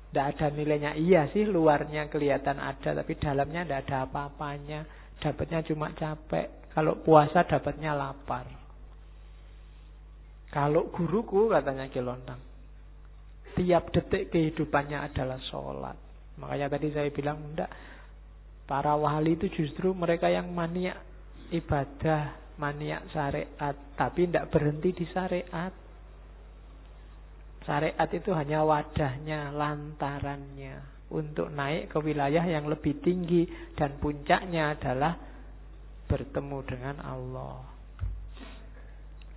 Tidak ada nilainya. Iya sih luarnya kelihatan ada, tapi dalamnya tidak ada apa-apanya. Dapatnya cuma capek. Kalau puasa dapatnya lapar. Kalau guruku, katanya Ki Lontang, tiap detik kehidupannya adalah sholat. Makanya tadi saya bilang, enggak, para wali itu justru mereka yang maniak ibadah, maniak syariat, tapi tidak berhenti di syariat. Syariat itu hanya wadahnya, lantarannya untuk naik ke wilayah yang lebih tinggi, dan puncaknya adalah bertemu dengan Allah.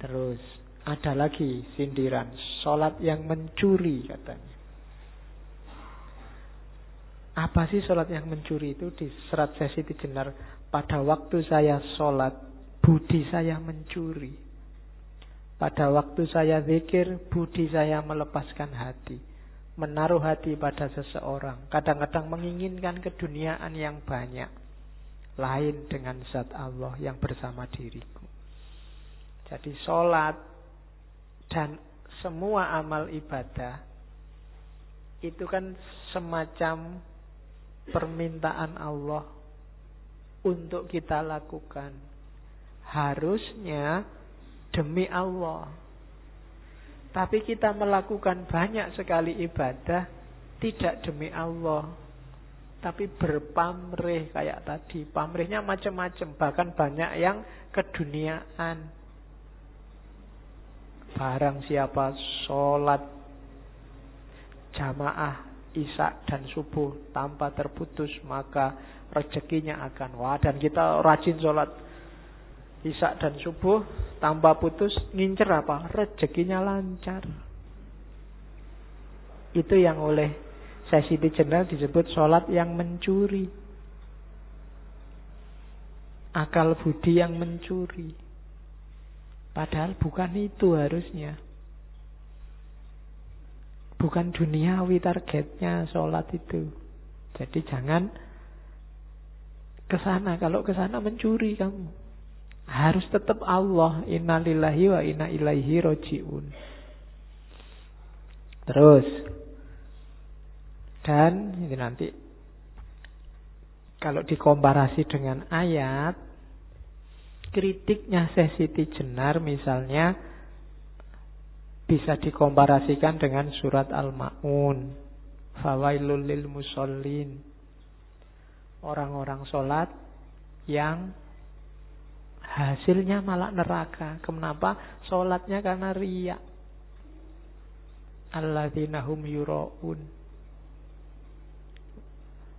Terus ada lagi sindiran, sholat yang mencuri katanya. Apa sih sholat yang mencuri itu? Di Serat Sesi Jenar, pada waktu saya sholat, budi saya mencuri. Pada waktu saya zikir, budi saya melepaskan hati, menaruh hati pada seseorang. Kadang-kadang menginginkan keduniaan yang banyak, lain dengan zat Allah yang bersama diriku. Jadi sholat dan semua amal ibadah itu kan semacam permintaan Allah untuk kita lakukan. Harusnya demi Allah. Tapi kita melakukan banyak sekali ibadah tidak demi Allah, tapi berpamrih kayak tadi. Pamrihnya macam-macam, bahkan banyak yang keduniaan. Barang siapa sholat jamaah isya dan subuh tanpa terputus, maka rezekinya akan dan kita rajin sholat isya dan subuh tanpa putus, ngincer apa? Rezekinya lancar. Itu yang oleh Sesi Jenar disebut sholat yang mencuri. Akal budi yang mencuri. Padahal bukan itu harusnya. Bukan duniawi targetnya sholat itu. Jadi jangan kesana. Kalau kesana mencuri kamu. Harus tetap Allah. Inna lillahi wa inna ilaihi roji'un. Terus, dan ini nanti kalau dikomparasi dengan ayat, kritiknya Syekh Siti Jenar misalnya bisa dikomparasikan dengan surat Al-Ma'un. Fawailul lil musallin. Orang-orang sholat yang hasilnya malah neraka. Kenapa? Sholatnya karena riya. Alladzina hum yura'un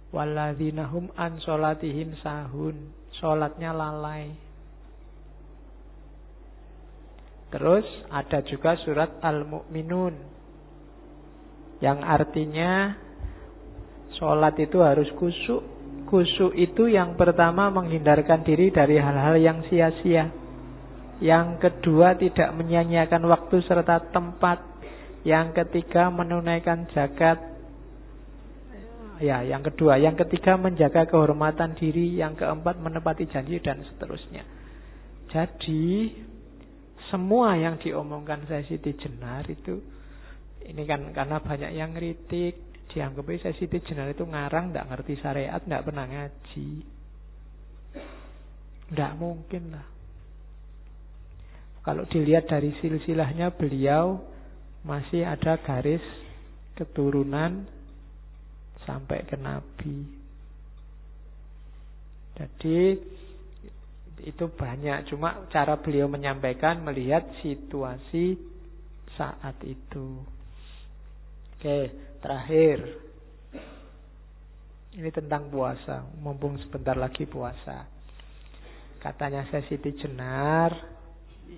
walladzina hum an sholatihim sahun. Sholatnya lalai. Terus ada juga surat Al-Mu'minun yang artinya sholat itu harus khusyuk. Khusyuk itu yang pertama menghindarkan diri dari hal-hal yang sia-sia. Yang kedua tidak menyia-nyiakan waktu serta tempat. Yang ketiga menunaikan zakat. Ya, yang kedua. Yang ketiga menjaga kehormatan diri. Yang keempat menepati janji dan seterusnya. Jadi semua yang diomongkan Syekh Siti Jenar itu, ini kan karena banyak yang kritik, dianggapnya Syekh Siti Jenar itu ngarang, tidak ngerti syariat, tidak pernah ngaji. Tidak mungkin lah. Kalau dilihat dari silsilahnya beliau masih ada garis keturunan sampai ke Nabi. Jadi itu banyak. Cuma cara beliau menyampaikan melihat situasi saat itu. Oke, terakhir. Ini tentang puasa. Mumpung sebentar lagi puasa. Katanya Syekh Siti Jenar,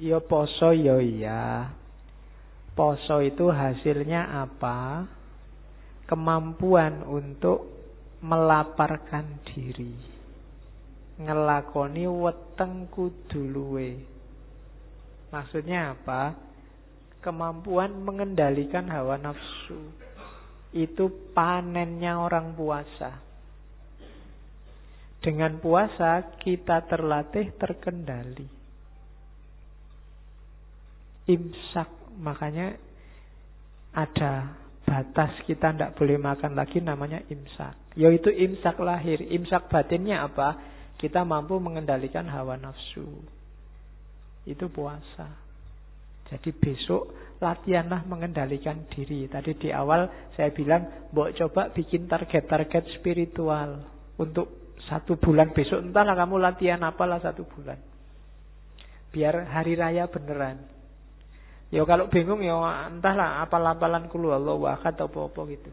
yo poso yo iya. Poso itu hasilnya apa? Kemampuan untuk melaparkan diri. Ngelakoni weteng kudu luwe. Maksudnya apa? Kemampuan mengendalikan hawa nafsu. Itu panennya orang puasa. Dengan puasa kita terlatih terkendali. Imsak, makanya ada batas, kita tidak boleh makan lagi, namanya imsak. Yaitu imsak lahir. Imsak batinnya apa? Kita mampu mengendalikan hawa nafsu. Itu puasa. Jadi besok latihanlah mengendalikan diri. Tadi di awal saya bilang, mbok coba bikin target-target spiritual untuk 1 bulan besok. Entahlah kamu latihan apalah 1 bulan. Biar hari raya beneran. Ya kalau bingung ya entahlah apal-apalan kulu Allahu ahad atau apa-apa gitu.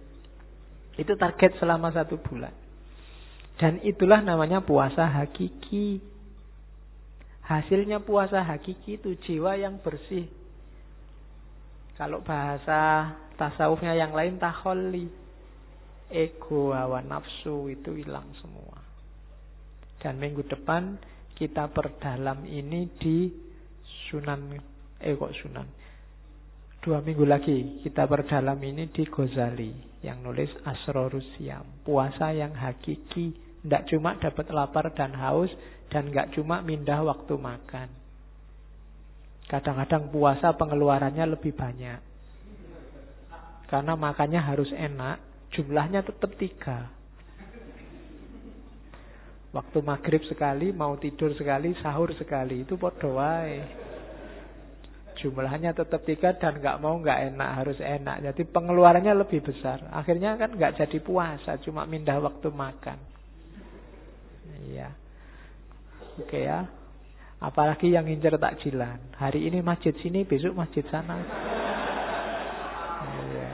Itu target selama 1 bulan. Dan itulah namanya puasa hakiki. Hasilnya puasa hakiki itu jiwa yang bersih. Kalau bahasa tasawufnya yang lain takholli. Ego, hawa nafsu itu hilang semua. Dan minggu depan kita perdalam ini di Sunan 2 minggu lagi kita perdalam ini di Ghazali yang nulis Asrorus Siyam. Puasa yang hakiki, tidak cuma dapat lapar dan haus, dan tidak cuma mindah waktu makan. Kadang-kadang puasa pengeluarannya lebih banyak. Karena makannya harus enak, jumlahnya tetap 3. Waktu maghrib sekali, mau tidur sekali, sahur sekali, itu podo wae. Jumlahnya tetap 3 dan nggak enak, harus enak. Jadi pengeluarannya lebih besar. Akhirnya kan nggak jadi puasa, cuma mindah waktu makan. Iya. Oke ya. Apalagi yang ngincer takjilan. Hari ini masjid sini, besok masjid sana. Iya.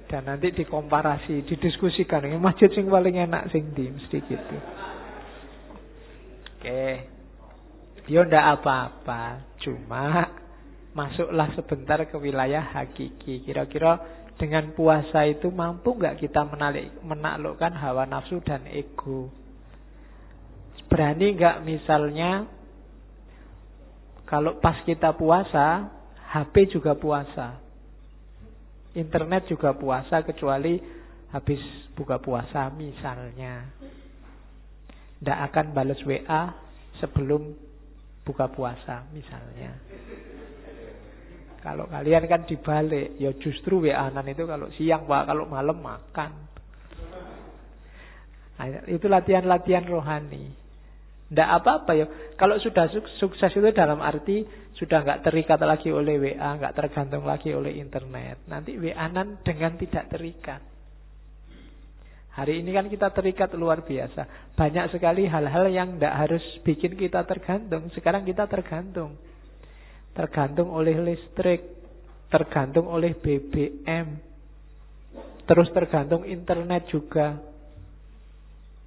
Dan nanti dikomparasi, didiskusikan. Ini masjid sing paling enak sing di, mesti gitu. Oke. Ya ndak apa-apa, cuma masuklah sebentar ke wilayah hakiki. Kira-kira dengan puasa itu mampu nggak kita menaklukkan hawa nafsu dan ego? Berani nggak misalnya kalau pas kita puasa, HP juga puasa, internet juga puasa, kecuali habis buka puasa misalnya. Nggak akan balas WA sebelum buka puasa misalnya. Kalau kalian kan dibalik, ya justru WA-an itu kalau siang Pak, kalau malam makan. Nah, itu latihan-latihan rohani. Tidak apa-apa ya. Kalau sudah sukses itu dalam arti sudah nggak terikat lagi oleh WA, nggak tergantung lagi oleh internet. Nanti WA-an dengan tidak terikat. Hari ini kan kita terikat luar biasa. Banyak sekali hal-hal yang tidak harus bikin kita tergantung. Sekarang kita tergantung. Tergantung oleh listrik, tergantung oleh BBM, terus tergantung internet juga.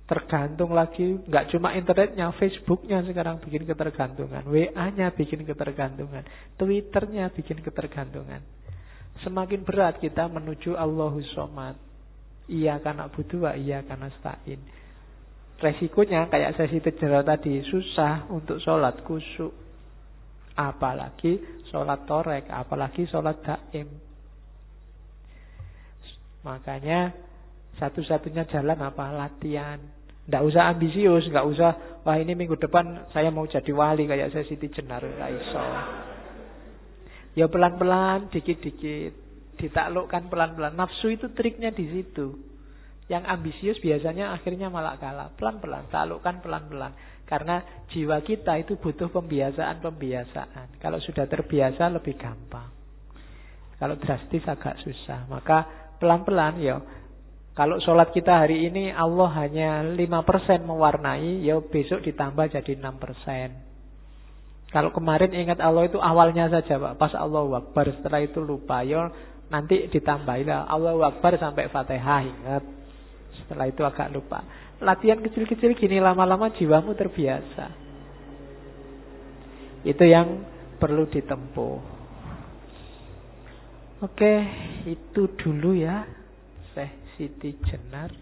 Tergantung lagi, nggak cuma internetnya, Facebooknya sekarang bikin ketergantungan, WA-nya bikin ketergantungan, Twitternya bikin ketergantungan. Semakin berat kita menuju Allahus Shomad. Iyyaka na'budu wa iyyaka nasta'in. Resikonya kayak saya cerita tadi, susah untuk sholat khusyuk. Apalagi sholat torek, apalagi sholat daim. Makanya satu-satunya jalan apa? Latihan. Nggak usah ambisius, nggak usah, wah ini minggu depan saya mau jadi wali kayak saya Siti Jenar, nggak iso. Ya pelan-pelan, dikit-dikit, ditaklukkan pelan-pelan. Nafsu itu triknya di situ. Yang ambisius biasanya akhirnya malah kalah. Pelan-pelan, taklukkan pelan-pelan. Karena jiwa kita itu butuh pembiasaan. Kalau sudah terbiasa lebih gampang. Kalau drastis agak susah. Maka pelan-pelan ya. Kalau sholat kita hari ini Allah hanya 5% mewarnai, ya besok ditambah jadi 6%. Kalau kemarin ingat Allah itu awalnya saja Pak, pas Allahu Akbar, setelah itu lupa, ya nanti ditambahilah Allahu Akbar sampai Fatihah, ingat. Setelah itu agak lupa. Latihan kecil-kecil gini lama-lama jiwamu terbiasa. Itu yang perlu ditempuh. Oke, itu dulu ya Siti Jenar.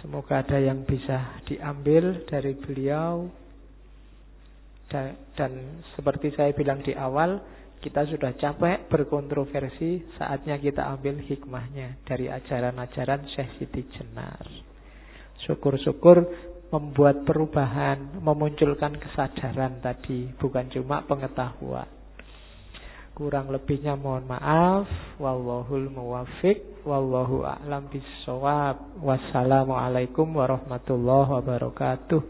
Semoga ada yang bisa diambil dari beliau. Dan seperti saya bilang di awal, kita sudah capek berkontroversi, saatnya kita ambil hikmahnya dari ajaran-ajaran Syekh Siti Jenar. Syukur-syukur membuat perubahan, memunculkan kesadaran tadi, bukan cuma pengetahuan. Kurang lebihnya mohon maaf. Wallahul muwaffiq, wallahu a'lam bissawab. Wassalamualaikum warahmatullahi wabarakatuh.